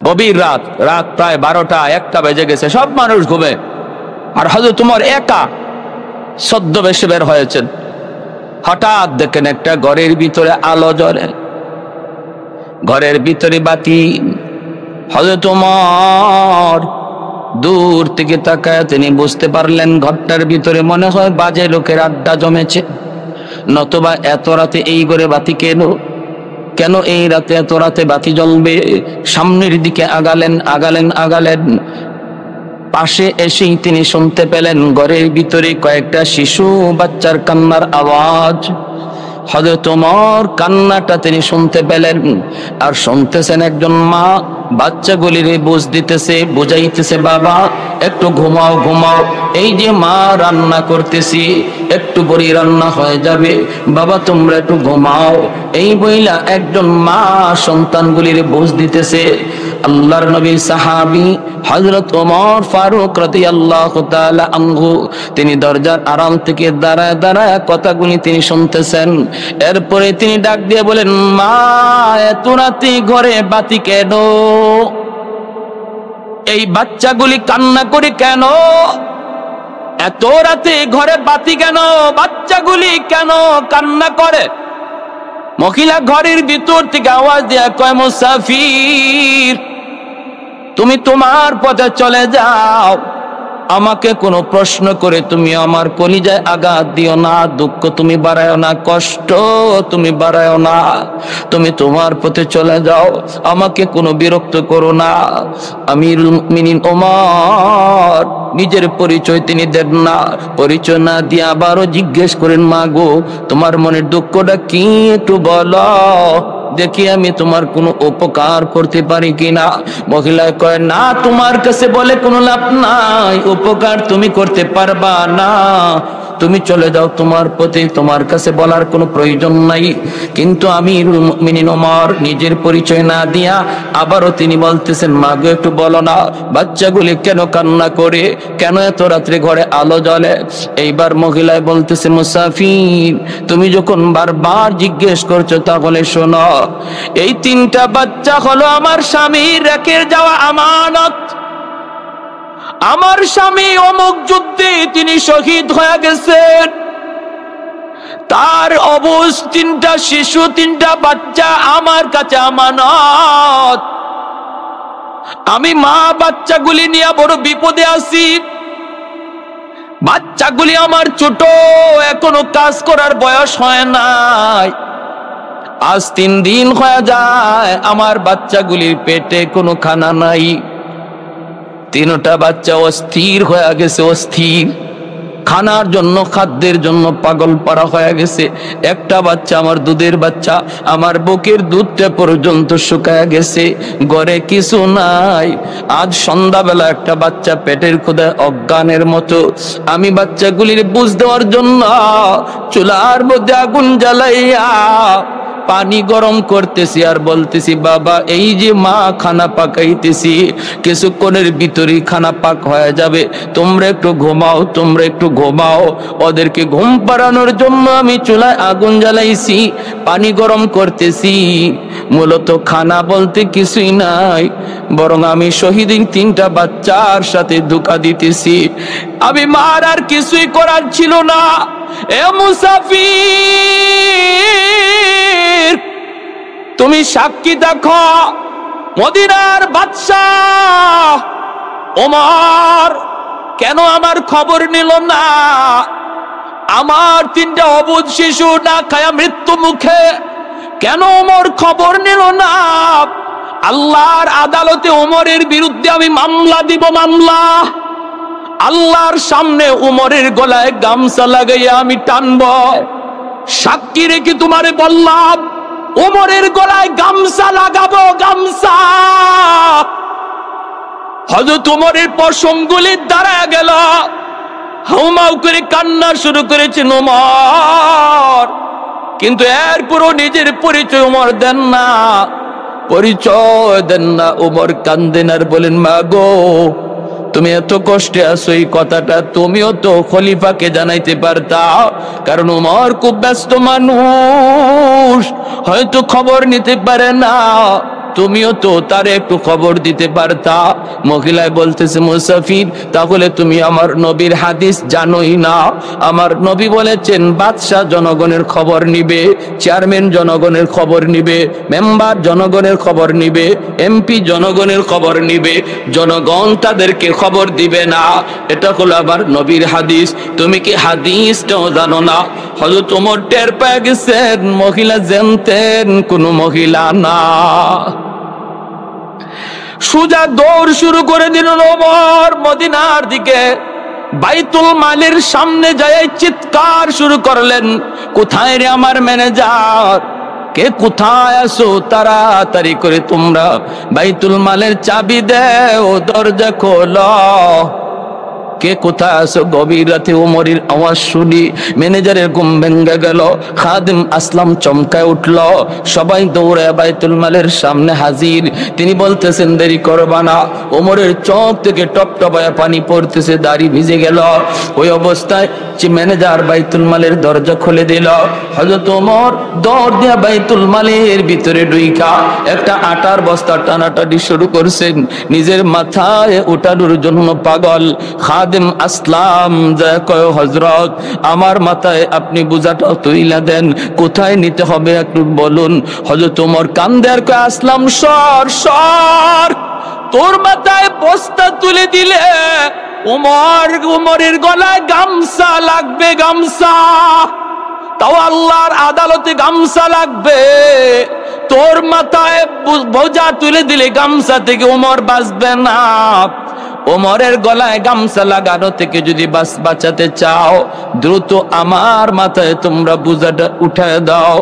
গভীর রাত, রাত প্রায় 12টা 1টা বেজে গেছে, সব মানুষ ঘুমে। আর হযরত ওমর একা ছদ্মবেশে বের হয়েছেন। হঠাৎ দেখেন একটা ঘরের ভিতরে আলো জ্বলে, ঘরের ভিতরে বাতি। হযরত ওমর দূর থেকে তাকায় তিনি বুঝতে পারলেন ঘরটার ভিতরে মনে হয় বাজে লোকের আড্ডা জমেছে, নতুবা এত রাতে এই ঘরে বাতি কেন এই রাতে এত রাতে বাতি জ্বলবে? সামনের দিকে আগালেন। পাশে এসেই তিনি শুনতে পেলেন ঘরের ভিতরে কয়েকটা শিশু বাচ্চার কান্নার আওয়াজ। হযরত ওমর কান্নাটা তিনি শুনতে পেলেন, আর শুনতেছেন একজন মা বাচ্চাগুলির বুঝ দিতেছে, বুঝাইতেছে, বাবা একটু ঘুমাও। এই যে মা রান্না করতেছি, একটু বড়ি রান্না হয়ে যাবে, বাবা তোমরা একটু ঘুমাও। এই বইলা একজন মা সন্তানগুলির বুঝ দিতেছে। আল্লাহর নবী সাহাবী হযরত ওমর ফারুক রাদিয়াল্লাহু তাআলা আনহু তিনি দরজার আড়াল থেকে দাঁড়ায় কথাগুলি তিনি শুনতেছেন। এরপরে তিনি ডাক দিয়ে বলেন, মা এত রাতে ঘরে বাতি কেন? এই বাচ্চাগুলি কান্না করে কেন? এত রাতে ঘরে বাতি কেন? বাচ্চাগুলি কেন কান্না করে? মহিলা ঘরের ভিতর থেকে আওয়াজ দেয়া কয়, মুসাফির তুমি তোমার পথে চলে যাও, আমাকে কোনো প্রশ্ন করে তুমি আমার কলিজায় আঘাত দিও না, দুঃখ তুমি বাড়ায়ও না, কষ্ট তুমি বাড়ায়ও না, তুমি তোমার পথে চলে যাও, আমাকে কোনো বিরক্ত করো না। আমিরুল মুমিনিন ওমর নিজের পরিচয় তিনি দেন না, পরিচয় না দিয়ে আবারও জিজ্ঞেস করেন, মা গো তোমার মনের দুঃখটা কি একটু বলো, দেখি আমি তোমার কোনো উপকার করতে পারি কিনা। মহিলা কয়, না তোমার কাছে বলে কোনো লাভ নাই, উপকার তুমি করতে পারবা না, তুমি চলে যাও তোমার পথে, তোমার কাছে বলার কোনো প্রয়োজন নাই। কিন্তু আমিরুল মুমিনিন ওমর নিজের পরিচয় না দিয়া আবারও তিনি বলতেছেন, মা গো একটু বলো না বাচ্চাগুলি কেন কান্না করে, কেন এত রাত্রে ঘরে আলো জ্বলে? এইবার মহিলায় বলতেছে, মুসাফির তুমি যখন বারবার জিজ্ঞেস করছো তাহলে শোনো, এই 3টা বাচ্চা হলো আমার স্বামীর রেখে যাওয়া আমানত। আমার স্বামী অমুক যুদ্ধে তিনি শহীদ হয়ে গেছেন, তার অবুঝ 3টা শিশু 3টা বাচ্চা আমার কাছে আমানত। আমি মা বাচ্চাগুলি নিয়ে বড় বিপদে আছি, বাচ্চাগুলি আমার ছোট, এখনো কাজ করার বয়স হয় নাই। আজ 3 দিন হয়ে যায় আমার বাচ্চাগুলির পেটে কোনো খানা নাই। 3টা বাচ্চা অস্থির হয়ে গেছে, অস্থির, খানার জন্য খাদ্যের জন্য পাগল পারা হয়ে গেছে। একটা বাচ্চা আমার দুধের বাচ্চা, আমার বুকের দুধটা পর্যন্ত শুকায় গেছে, ঘরে কিছু নাই। আজ সন্ধ্যাবেলা একটা বাচ্চা পেটের ক্ষুধায় অজ্ঞানের মতো, আমি বাচ্চাগুলির বুঝ দেওয়ার জন্য চুলার মধ্যে আগুন জ্বালাইয়া পানি গরম করতেছি আর বলতেছি, বাবা এই যে মা খানা পাকাইতেছি, কিছুক্ষণের ভিতরেই খানা পাক হয়ে যাবে, তোমরা একটু ঘুমাও। ওদেরকে ঘুম পাড়ানোর জন্য আমি চুলায় আগুন জ্বালাইছি, পানি গরম করতেছি। মূলত খানা বলতে কিছুই নাই, বরং আমি শহীদের 3টা বাচ্চার সাথে ধোঁকা দিতেছি। আমি মার আর কিছুই করার ছিল না। এ মুসাফির তুমি সাক্ষী দেখো, মদিনার বাদশাহ ওমর কেন আমার খবর নিল না? আমার 3টা অবুঝ শিশু না খায়া মৃত্যু মুখে, কেন ওমর খবর নিল না? আল্লাহর আদালতে ওমরের বিরুদ্ধে আমি মামলা দিব, মামলা। আল্লাহর সামনে ওমরের গলায় গামছা লাগাইয়া আমি টানব। সাক্ষী রেখে তোমারে বললাম, ওমরের গলায় গামছা লাগাবো, গামছা। হযরত ওমরের পশমগুলি দাঁড়ায় গেল, হাউমাউ করে কান্না শুরু করেছেন ওমর। কিন্তু এরপরও নিজের পরিচয় ওমর দেন না, ওমর কান্দেন আর বলেন, মা গো তুমি এত কষ্টে আছো, এই কথাটা তুমিও তো খলিফাকে জানাইতে পারতা, কারণ ওমর খুব ব্যস্ত মানুষ, হয়তো খবর নিতে পারে না। তুমিও তো তার একটু খবর দিতে পারতা। মহিলায় বলতেছে, মুসাফির, তাহলে তুমি আমার নবীর হাদিস জানোই না? আমার নবী বলেছেন, বাদশাহ জনগণের খবর নিবে, চেয়ারম্যান জনগণের খবর নিবে, মেম্বার জনগণের খবর নিবে, এমপি জনগণের খবর নিবে, জনগণ তাদেরকে খবর দিবে না। এটা হলো আমার নবীর হাদিস। তুমি কি হাদিসটাও জানো না? হযরত ওমর টের পেয়ে গেছেন মহিলা জানতেন কোন মহিলা না। সোজা দৌড় শুরু করে দিলেন ওমর মদিনার দিকে। বাইতুল মালের সামনে যায় চিৎকার শুরু করলেন, কোথায় রে আমার ম্যানেজার? কে কোথায় আছো? তাড়াতাড়ি করে তোমরা বাইতুল মালের চাবি দেও, দরজা খোলো। কে কোথায় আছো? গভীর রাতে ওমরের আওয়াজ শুনি ম্যানেজারের ঘুম ভেঙে গেল। খাদিম আসলাম চমকায় উঠল, সবাই দৌড়ে বাইতুল মালের সামনে হাজির। তিনি বলতেছেন, দেরি করবা না। ওমরের চোখ থেকে টপ টপায় পানি পড়তেছে, দাড়ি ভিজে গেল। ওই অবস্থায় যে ম্যানেজার বাইতুল মালের দরজা খুলে দিল। হযরত ওমর দৌড় দিয়া বাইতুল মালের ভিতরে ঢুইকা একটা আটার বস্তা টানাটানি শুরু করছেন, নিজের মাথায় উঠানোর জন্য পাগল। খাদিম আসলাম যা কয়, হযরত আমার মাথায় আপনি বোঝাটা তুইলা দেন, কোথায় নিতে হবে একটু বলুন। হযরত ওমর কান্দে আর কয়, আসলাম সর সর, তোর মাথায় বস্তা তুলে দিলে উমরের গলায় গামছা লাগবে, গামছা। তাও আল্লাহর আদালতে গামছা লাগবে। তোর মাথায় বোঝা তুলে দিলে গামছা থেকে ওমর বাঁচবে না। ওমরের গলায় গামছা লাগানো থেকে যদি বাঁচাতে চাও, দ্রুত আমার মাথায় তোমরা বোঝাটা উঠায় দাও,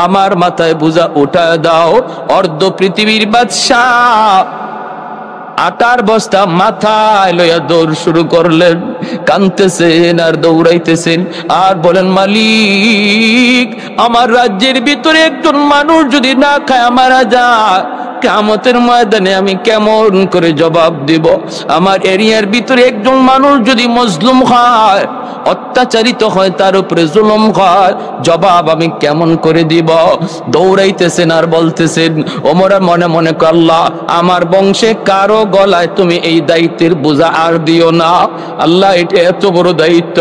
আমার মাথায় বোঝা উঠায় দাও। অর্ধ পৃথিবীর বাদশাহ আটার বস্তা মাথায় লইয়া দৌড় শুরু করলেন, কাঁদতেছেন আর দৌড়াইতেছেন আর বলেন, মালিক, আমার রাজ্যের ভিতরে একজন মানুষ যদি না খায় মারা যায়, কিয়ামতের ময়দানে আমি কেমন করে জবাব দিব? আমার এরিয়ার ভিতরে একজন মানুষ যদি মজলুম হয়, অত্যাচারিত হয়, তার উপরে জুলুম হয়, জবাব আমি কেমন করে দিব? দৌড়াইতেছেন আর বলতেছেন। ওমর মনে মনে আল্লাহ, আমার বংশে কারো গলায় তুমি এই দায়িত্বের বোঝা আর দিও না। আল্লাহ, এটা এত বড় দায়িত্ব,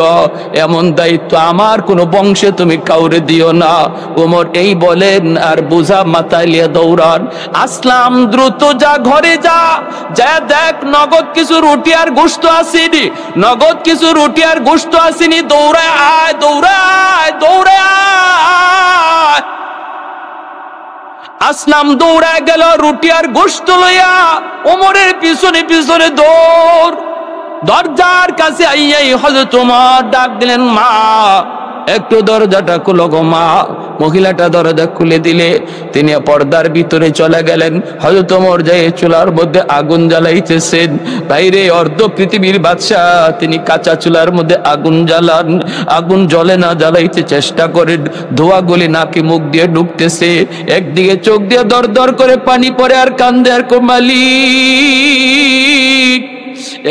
এমন দায়িত্ব আমার কোনো বংশে তুমি কাউরে দিও না। ওমর এই বলেন আর বোঝা মাথায় লিয়ে দৌড়ান। আসলাম, দ্রুত যা ঘরে যা, যা দেখ নগদ কিছু রুটি আর গোশত আসেনি, নগদ কিছু রুটি আর গোশত আসেনি, দৌড়ায় আয়, দৌড়ায় দৌড়ায় আয়। আসলাম দৌড়ায় গেল রুটি আর গোশত লইয়া, ওমরের পিছনে পিছনে দৌড়। দরজার কাছে আইয়াই হযরত ওমর ডাক দিলেন, মা, একটু দরজাটা খুলো গো মা। মহিলাটা দরজা খুলে দিলে তিনি পর্দার ভিতরে চলে গেলেন। হযরত ওমর যায় চুলার মধ্যে আগুন জ্বালাইতেছেন। বাইরে অর্ধ পৃথিবীর বাদশা, তিনি কাঁচা চুলার মধ্যে আগুন জ্বালান। আগুন জ্বলে না, জ্বালাইতে চেষ্টা করেন, ধোঁয়াগুলি নাকে মুখ দিয়ে ঢুকতেছে। একদিকে চোখ দিয়ে দর দর করে পানি পড়ে আর কান্দে আর মালিক,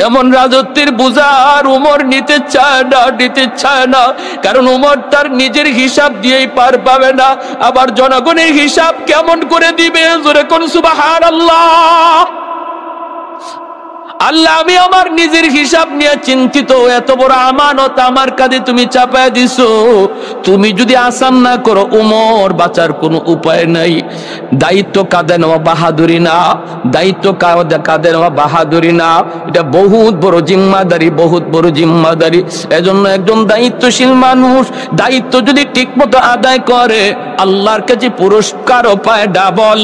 এমন রাজত্বের বোঝা আর উমর নিতে চায় না, নিতে চায় না। কারণ উমর তার নিজের হিসাব দিয়েই পার পাবে না, আবার জনগণের হিসাব কেমন করে দিবে? জোরে কোন সুবহানাল্লাহ। আল্লাহ, আমি আমার নিজের হিসাব নিয়ে চিন্তিত। এত বড় আমানত আমার কাঁধে তুমি চাপায় দিছো, তুমি যদি আসান না করো, উমর বাঁচার কোনো উপায় নাই। দায়িত্ব কাঁধে নেওয়া বাহাদুরি না, দায়িত্ব কাঁধে নেওয়া বাহাদুরি না, এটা বহুত বড় জিম্মাদারি, বহুত বড় জিম্মাদারি। এজন্য একজন দায়িত্বশীল মানুষ দায়িত্ব যদি ঠিকমতো আদায় করে, আল্লাহর কাছে পুরস্কারও পায় ডাবল।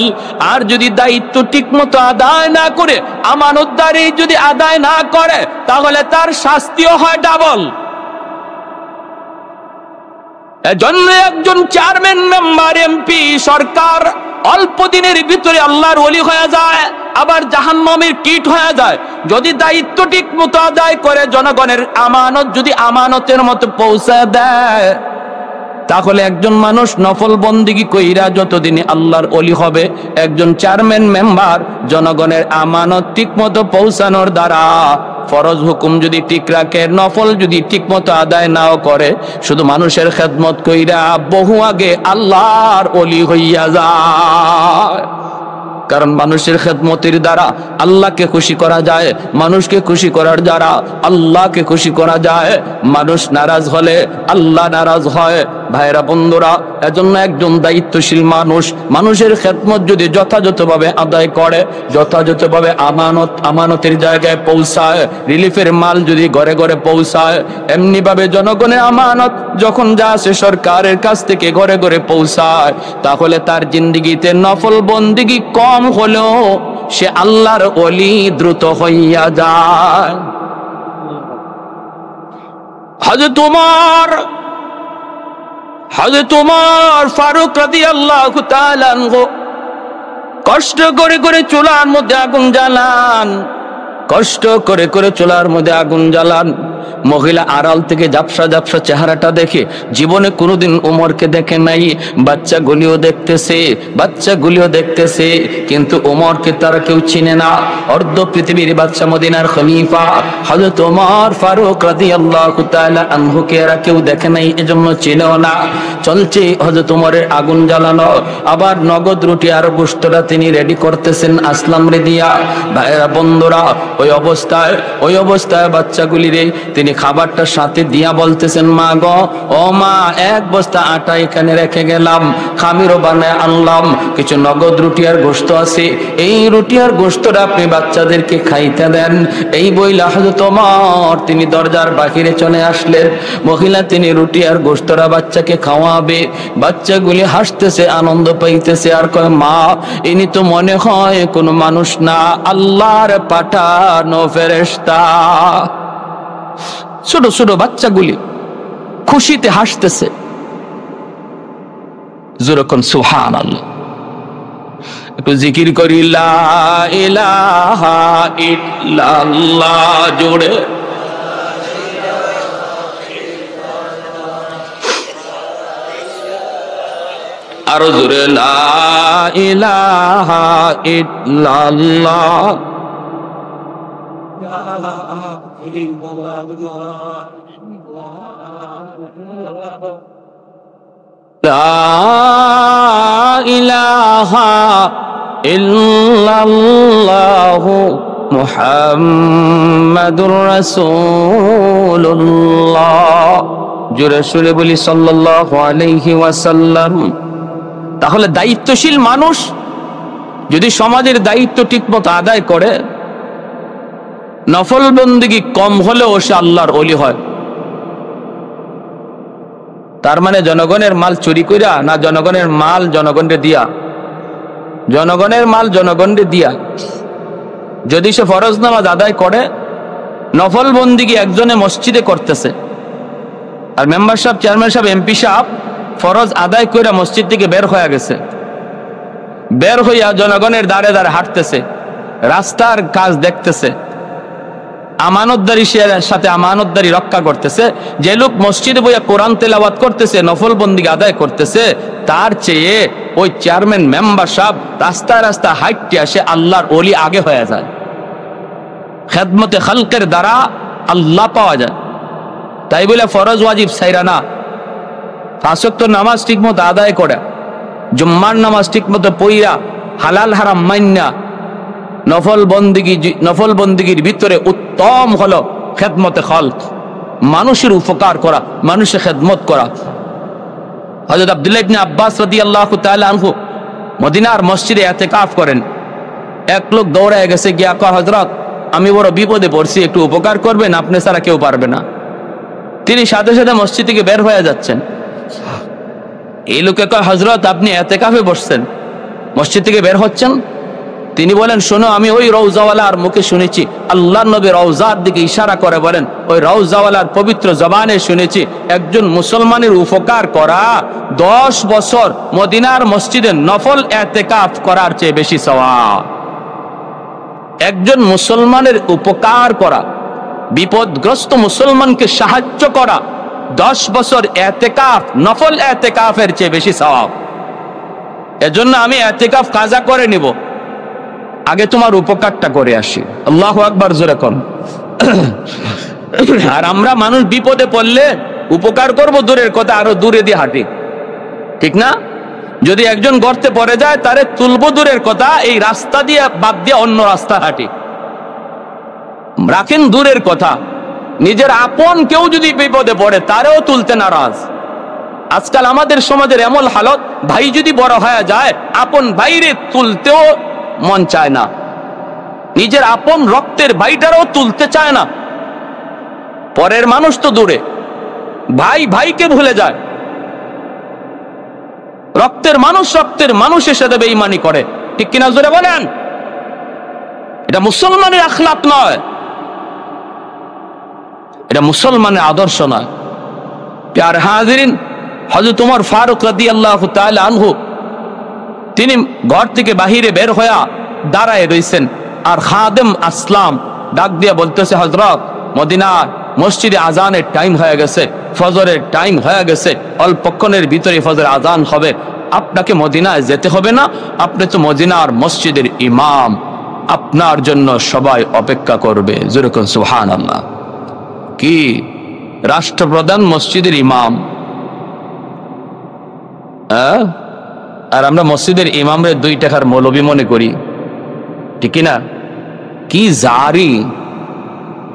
আর যদি দায়িত্ব ঠিকমতো আদায় না করে, আমানতদারি যদি আদায় না করে, তাহলে তার শাস্তিও হয় ডাবল। এজন্য একজন চেয়ারম্যান, মেম্বার, এমপি, সরকার অল্প দিনের ভিতরে আল্লাহর ওলি হয়ে যায়, আবার জাহান্নামের কীট হয়ে যায়। যদি দায়িত্ব ঠিক মতো আদায় করে, জনগণের আমানত যদি আমানতের মতো পৌঁছে দেয়, তাহলে একজন মানুষ নফল বন্দিগি কইরা যতদিনে আল্লাহর ওলি হবে, একজন চেয়ারম্যান, মেম্বার জনগণের আমানত ঠিক মতো পৌঁছানোর দ্বারা ফরজ হুকুম যদি ঠিক রাখে, নফল যদি ঠিক মতো আদায় নাও করে, শুধু মানুষের খেদমত কইরা বহু আগে আল্লাহর ওলি হইয়া যায়। কারণ মানুষের খেদমতের দ্বারা আল্লাহকে খুশি করা যায়, মানুষকে খুশি করার দ্বারা আল্লাহকে খুশি করা যায়। মানুষ নারাজ হলে আল্লাহ নারাজ হয়। ভাইরা বন্ধুরা, এজন্য একজন দায়িত্বশীল মানুষ মানুষের খেদমত যদি যথাযথভাবে আদায় করে, যথাযথভাবে আমানতের জায়গায় পৌঁছায়, রিলিফের মাল যদি ঘরে ঘরে পৌঁছায়, এমনি ভাবে জনগণের আমানত যখন যা আসে সরকারের কাছ থেকে ঘরে ঘরে পৌঁছায়, তাহলে তার জিন্দেগিতে নফল বন্দেগী কম হলেও সে আল্লাহর ওলি দ্রুত হইয়া যায়। হযরত উমর ফারুক রাদিয়াল্লাহু তাআলা আনহু কষ্ট করে করে চুলার মধ্যে আগুন জ্বালান, কষ্ট করে করে চুলার মধ্যে আগুন জ্বালান। মহিলা আড়াল থেকে ঝাপসা ঝাপসা চেহারাটা দেখে জীবনে কোনোদিন উমরকে দেখে নাই। বাচ্চাগুলিও দেখতেছে, কিন্তু উমরকে তারা কেউ চিনে না। অর্ধ পৃথিবীর বাদশা, মদিনার খলিফা হযরত উমর ফারুক রাদিয়াল্লাহু তাআলা আনহুকে এরা কেউ দেখে নাই, এজন্য চিনেও না। চলছে হযরত উমরের আগুন জ্বালানো, আবার নগদ রুটি আর গোশতটা তিনি রেডি করতেছেন আসলাম রে দিয়া। ভাইরা বন্ধুরা, ওই অবস্থায় বাচ্চাগুলিরে তিনি খাবারটা সাথে দিয়া বলতেছেন, মা গো, ও মা, এক বস্তা আটা এখানে রেখে গেলাম, খামিরও বানায় আনলাম, কিছু নগদ রুটি আর গোশত আছে, এই রুটি আর গোশতটা আপনি বাচ্চাদেরকে খাইতে দেন। এই বইলা হযরত ওমর তিনি দরজার বাহিরে চলে আসলেন। মহিলা তিনি রুটি আর গোশতটা বাচ্চাকে খাওয়াবে। বাচ্চাগুলি হাসতেছে, আনন্দ পাইতেছে, আর কয়, মা, ইনি তো মনে হয় কোনো মানুষ না, আল্লাহর পাঠানো ফেরেশতা। ছোট ছোট বাচ্চাগুলি খুশিতে হাসতেছে। যেরকম সুবহানাল্লাহ, একটু জিকির করি, লা ইলাহা ইল্লাল্লাহ জোরে। আরো জোরে, লা ইলাহা ইল্লাল্লাহ। লা ইলাহা ইল্লাল্লাহু মুহাম্মাদুর রাসূলুল্লাহ। জোরে সুরে বলি সাল্লাল্লাহু আলাইহি ওয়াসাল্লাম। তাহলে দায়িত্বশীল মানুষ যদি সমাজের দায়িত্ব ঠিকমতো আদায় করে, নফল বন্দেগী কম হলেও সে আল্লাহর ওলি হয়। তার মানে জনগণের মাল চুরি কইরা না, জনগণের মাল জনগণকে দিয়া, জনগণের মাল জনগণকে দিয়া যদি সে ফরজ নামাজ আদায় করে, নফল বন্দেগী একজনে মসজিদে করতেছে, আর মেম্বার সাহেব, চেয়ারম্যান সাহেব, এমপি সাহেব ফরজ আদায় কইরা মসজিদ থেকে বের হয়ে গেছে, বের হইয়া জনগণের দ্বারে দ্বারে হাঁটতেছে, রাস্তার কাজ দেখতেছে, আমানতদারি সাথে আমানতদারি রক্ষা করতেছে। যে লোক মসজিদে বইয়া কোরআন তেলাওয়াত করতেছে, নফল বন্দেগী আদায় করতেছে, তার চেয়ে ওই চেয়ারম্যান মেম্বার সাহেব রাস্তায় রাস্তা হাঁটতে আসে আল্লাহর ওলি আগে হয়ে যায়। খেদমতে খালকের দ্বারা আল্লাহ পাওয়া যায়। তাই বলে ফরজ ওয়াজিব ছাইরা না, 5 ওয়াক্ত নামাজ ঠিক মতো আদায় করে, জুম্মার নামাজ ঠিক মতো পইরা, হালাল হারাম মাইন্না, নফল বন্দেগীর ভিতরে উত্তম হলো খেদমতে খালক, মানুষের উপকার করা, মানুষের খেদমত করা। হযরত আব্দুল্লাহ ইবনে আব্বাস রাদিয়াল্লাহু তাআলা আনহু মদিনার মসজিদে ইতিকাফ করেন। এক লোক দৌড়ায় গেছে, গিয়া কয়, হযরত, আমি বড় বিপদে পড়ছি, একটু উপকার করবেন, আপনি ছাড়া কেউ পারবে না। তিনি সাথে সাথে মসজিদ থেকে বের হয়ে যাচ্ছেন। এই লোকে কয়, হযরত, আপনি ইতিকাফে বসছেন, মসজিদ থেকে বের হচ্ছেন? তিনি বলেন, শোনো, আমি ওই রওজাওয়ালার মুখে শুনেছি, আল্লাহ নবী রওজার দিকে ইশারা করে বলেন, ওই রওজাওয়ালার পবিত্র জবানে শুনেছি, একজন মুসলমানের উপকার করা 10 বছর মদিনার মসজিদে নফল ইতিকাফ করার চেয়ে বেশি সওয়াব। একজন মুসলমানের উপকার করা, বিপদগ্রস্ত মুসলমানকে সাহায্য করা 10 বছর ইতিকাফ, নফল ইতিকাফের চেয়ে বেশি সওয়াব। এজন্য আমি ইতিকাফ কাজা করে নিব, আগে তোমার উপকারটা করে আসি। আল্লাহু আকবার, জোরে কোন। আর আমরা মানুষ বিপদে পড়লে উপকার করব দূরের কথা, আরো দূরে দিয়ে হাঁটি, ঠিক না? যদি একজন গর্তে পড়ে যায় তারে তুলবো দূরের কথা, এই রাস্তা দিয়ে বাদ দিয়ে অন্য রাস্তা হাঁটি, রাখেন দূরের কথা, নিজের আপন কেউ যদি বিপদে পড়ে তারেও তুলতে নারাজ। আজকাল আমাদের সমাজের এমন হালত, ভাই যদি বড় হয়ে যায় আপন ভাইরে তুলতেও মন চায় না, নিজের আপন রক্তের ভাইটারও তুলতে চায় না। পরের মানুষ তো দূরে, ভাই ভাইকে ভুলে যায়, রক্তের মানুষের সাথে বেঈমানি করে, ঠিক কিনা জোরে বলেন? এটা মুসলমানের আখলাক নয়, এটা মুসলমানের আদর্শ নয়। প্যার হাজিরিন, হযরত ওমর ফারুক রাদিয়াল্লাহু তাআলা আনহু তিনি ঘর থেকে বাহিরে বের হয়ে দাঁড়ায় রইছেন, আর খাদেম আসলাম ডাক দিয়া বলতেছে, হযরত মদিনা মসজিদে আজানের টাইম হয়ে গেছে, ফজরের টাইম হয়ে গেছে, অল্পক্ষণের ভিতরে ফজর আজান হবে, আপনাকে মদিনায় যেতে হবে না, আপনি তো মদিনার মসজিদের ইমাম, আপনার জন্য সবাই অপেক্ষা করবে। যেরকম সুবহানাল্লাহ, কি রাষ্ট্রপ্রধান মসজিদের ইমাম, আর আমরা মসজিদের ইমামরে 2 টাকার মৌলবি মনে করি, ঠিক না? কি জারি,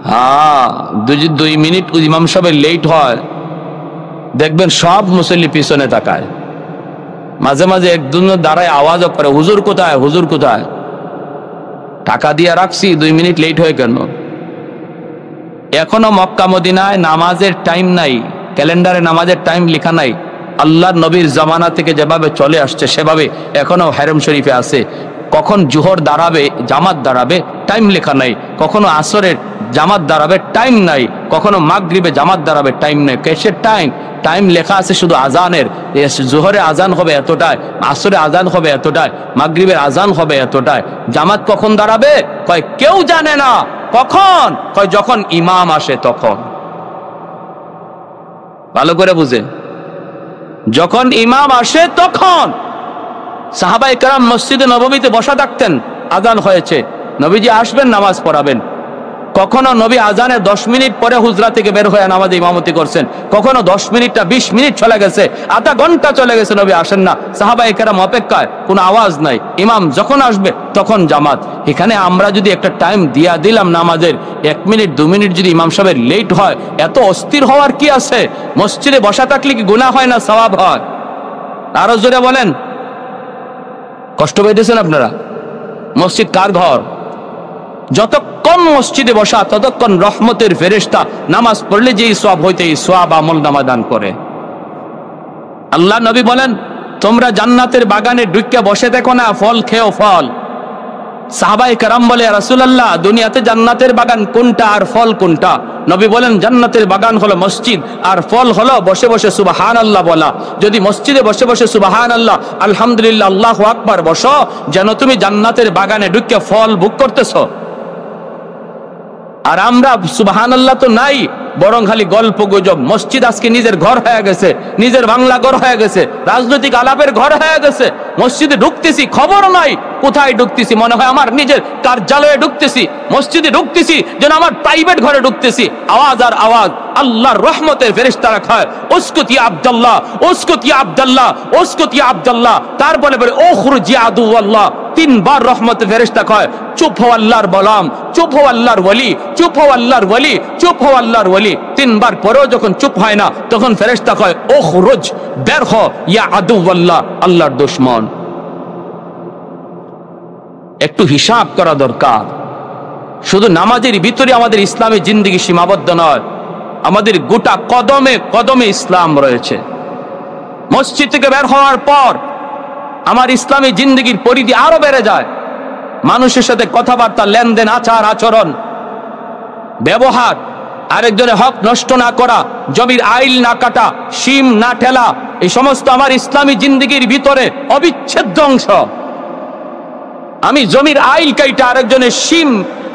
হ্যাঁ 2 মিনিট ইমাম সাহেব লেট হয়, দেখবেন সব মুসল্লি পিছনে তাকায়, মাঝে মাঝে একজন দাঁড়ায় আওয়াজও করে, হুজুর কোথায়, হুজুর কোথায়? টাকা দিয়ে রাখছি, 2 মিনিট লেট হয়ে কেন? এখনো মক্কা মদিনায় নামাজের টাইম নাই, ক্যালেন্ডারে নামাজের টাইম লেখা নাই। আল্লাহর নবীর জামানা থেকে যেভাবে চলে আসছে সেভাবে এখনো হারম শরীফে আছে। কখন জোহর দাঁড়াবে, জামাত দাঁড়াবে, টাইম লেখা নাই। কখনো আসরের জামাত দাঁড়াবে, টাইম নাই। কখনো মাগরিবে জামাত দাঁড়াবে, টাইম নাই। কেসের টাইম? টাইম লেখা আছে শুধু আজানের, জোহরে আজান হবে এতটায়, আসরে আজান হবে এতটায়, মাগরিবের আজান হবে এতটায়। জামাত কখন দাঁড়াবে? কয় কেউ জানে না। কখন? কয় যখন ইমাম আসে তখন। ভালো করে বুঝে, যখন ইমাম আসে তখন। সাহাবায়ে কেরাম মসজিদে নববীতে বসা থাকতেন, আজান হয়েছে, নবীজি আসবেন, নামাজ পড়াবেন। কখনো নবী আজানের 10 মিনিট পরে হুজরা থেকে বের হয়ে নামাজে ইমামতি করছেন, কখনো 10 মিনিটটা 20 মিনিট চলে গেছে, আধা ঘন্টা চলে গেছে, নবী আসেন না। সাহাবায়ে কেরাম অপেক্ষায়, কোনো আওয়াজ নাই, ইমাম যখন আসবে তখন জামাত। এখানে আমরা যদি একটা টাইম দিয়া দিলাম নামাজের, 1 মিনিট 2 মিনিট যদি ইমাম সাহেবের লেট হয়, এত অস্থির হওয়ার কি আছে? মসজিদে বসা থাকলে কি গুনাহ হয় না সওয়াব হয়? আরো জোরে বলেন। কষ্ট পাইতেছেন আপনারা? মসজিদ কার ঘর? যতক্ষণ মসজিদে বসা ততক্ষণ রহমতের ফেরেশতা নামাজ পড়লে যেই সওয়াব হইতে এই সওয়াব আমল নামা দান করে। আল্লাহ নবী বলেন, তোমরা জান্নাতের বাগানে ঢুকে বসে দেখো না, ফল খেও ফল। সাহাবায়ে কেরাম বলে, ইয়া রাসূলুল্লাহ, দুনিয়াতে জান্নাতের বাগান কোনটা আর ফল কোনটা? নবী বলেন, জান্নাতের বাগান হলো মসজিদ, আর ফল হলো বসে বসে সুবহানাল্লাহ বলা। যদি মসজিদে বসে বসে সুবহানাল্লাহ, আলহামদুলিল্লাহ, আল্লাহু আকবার বসো, যেন তুমি জান্নাতের বাগানে ঢুকে ফল ভোগ করতেছো। আর আমরা সুবহানাল্লাহ তো নাই, বরং খালি গল্প গুজব। মসজিদ আজকে নিজের ঘর হয়ে গেছে, নিজের বাংলা ঘর হয়ে গেছে, রাজনৈতিক আলাপের ঘর হয়ে গেছে। মসজিদে ঢুকতেছি, খবর নাই কোথায় ঢুকতেছি, মনে হয় আমার নিজের কার্যালয়ে ঢুকতেছি। মসজিদে ঢুকতেছি যেন আমার প্রাইভেট ঘরে ঢুকতেছি। আওয়াজ আর আওয়াজ, আল্লাহর রহমতের ফেরেশতারা খায়, উসকুত ইয়া আব্দুল্লাহ, উসকুত ইয়া আব্দুল্লাহ, উসকুত ইয়া আব্দুল্লাহ। তারপরে বলে উখরুজ ইয়া আদুওয়াল্লাহ। 3 বার রহমতের ফেরেশতা কয়, চুপ হও আল্লাহর গোলাম, চুপ হও আল্লাহর ওলি, চুপ হও আল্লাহর ওলি, চুপ হও আল্লাহর ওলি। 3 বার পরেও যখন চুপ হয় না, তখন ফেরেশতা কয়, উখরুজ, বের হ, ইয়া আদুওয়াল্লাহ, আল্লাহর দুশমন। একটু হিসাব করা দরকার। শুধু নামাজের ভিতরে আমাদের ইসলামী জিন্দেগি সীমাবদ্ধ নয়, আমাদের গোটা কদমে কদমে ইসলাম রয়েছে। মসজিদ থেকে বের হওয়ার পর আমার ইসলামী জিন্দেগির পরিধি আরো বেড়ে যায়। মানুষের সাথে কথাবার্তা, লেনদেন, আচার আচরণ, ব্যবহার, আরেকজনের হক নষ্ট না করা, জমির আইল না কাটা, সীম না ঠেলা, এই সমস্ত আমার ইসলামী জিন্দেগির ভিতরে অবিচ্ছেদ্য অংশ। আমি জমির আইল কাইটা আরেকজনের সীম,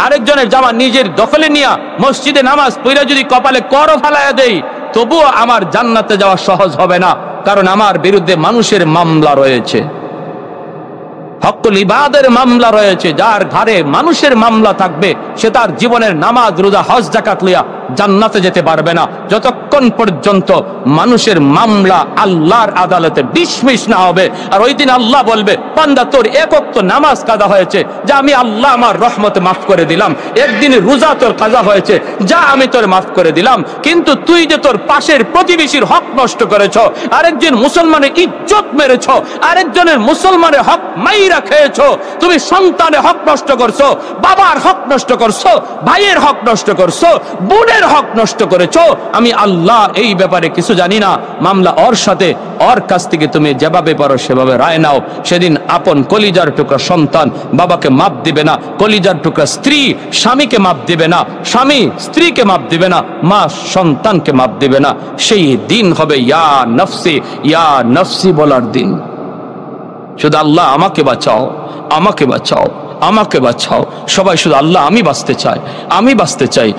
আরেকজনের জামা নিজের দখলে নিয়া মসজিদে নামাজ পড়া যদি কপালে কর ফালাইয়া দেই, তবুও আমার জান্নাতে যাওয়া সহজ হবে না, কারণ আমার বিরুদ্ধে মানুষের মামলা রয়েছে, হকুল ইবাদের মামলা রয়েছে। যার ঘাড়ে মানুষের মামলা থাকবে, সে তার জীবনের নামাজ, রোজা, হজ, যাকাত লইয়া জান্নাতে যেতে পারবে না যতক্ষণ পর্যন্ত মানুষের মামলা আল্লাহর আদালতে ডিসমিস না হবে। আর ওই দিন আল্লাহ বলবে, বান্দা তোর এক ওয়াক্ত নামাজ কাজা হয়েছে, যা আমি আল্লাহ আমার রহমতে মাফ করে দিলাম। একদিন রোজা তোর কাজা হয়েছে, যা আমি তোর মাফ করে দিলাম। কিন্তু তুই যে তোর পাশের প্রতিবেশীর হক নষ্ট করেছ, আরেকজন মুসলমানের ইজ্জত মেরেছ, আরেকজনের মুসলমানের হক মাইরা খেয়েছ, তুমি সন্তানের হক নষ্ট করছো, বাবার হক নষ্ট করছো, ভাইয়ের হক নষ্ট করছো, বোনের হক নষ্ট করেছো, আমি আল্লাহ এই ব্যাপারে কিছু জানি না। মামলা ওর সাথে, ওর কাছ থেকে তুমি যেভাবে পারো সেভাবে রায় নাও। সেদিন আপন কলিজার টুকরা সন্তান বাবাকে মাপ দিবে না, কলিজার টুকরা স্ত্রী স্বামীকে মাপ দিবে না, স্বামী স্ত্রীকে মাপ দিবে না, মা সন্তানকে মাপ দিবে না। সেই দিন হবে ইয়া নফসি ইয়া নফসি বলার দিন। শুধু আল্লাহ আমাকে বাঁচাও, আমাকে বাঁচাও, আমাকে বাঁচাও। সবাই শুধু আল্লাহ আমি বাঁচতে চাই, আমি বাঁচতে চাই।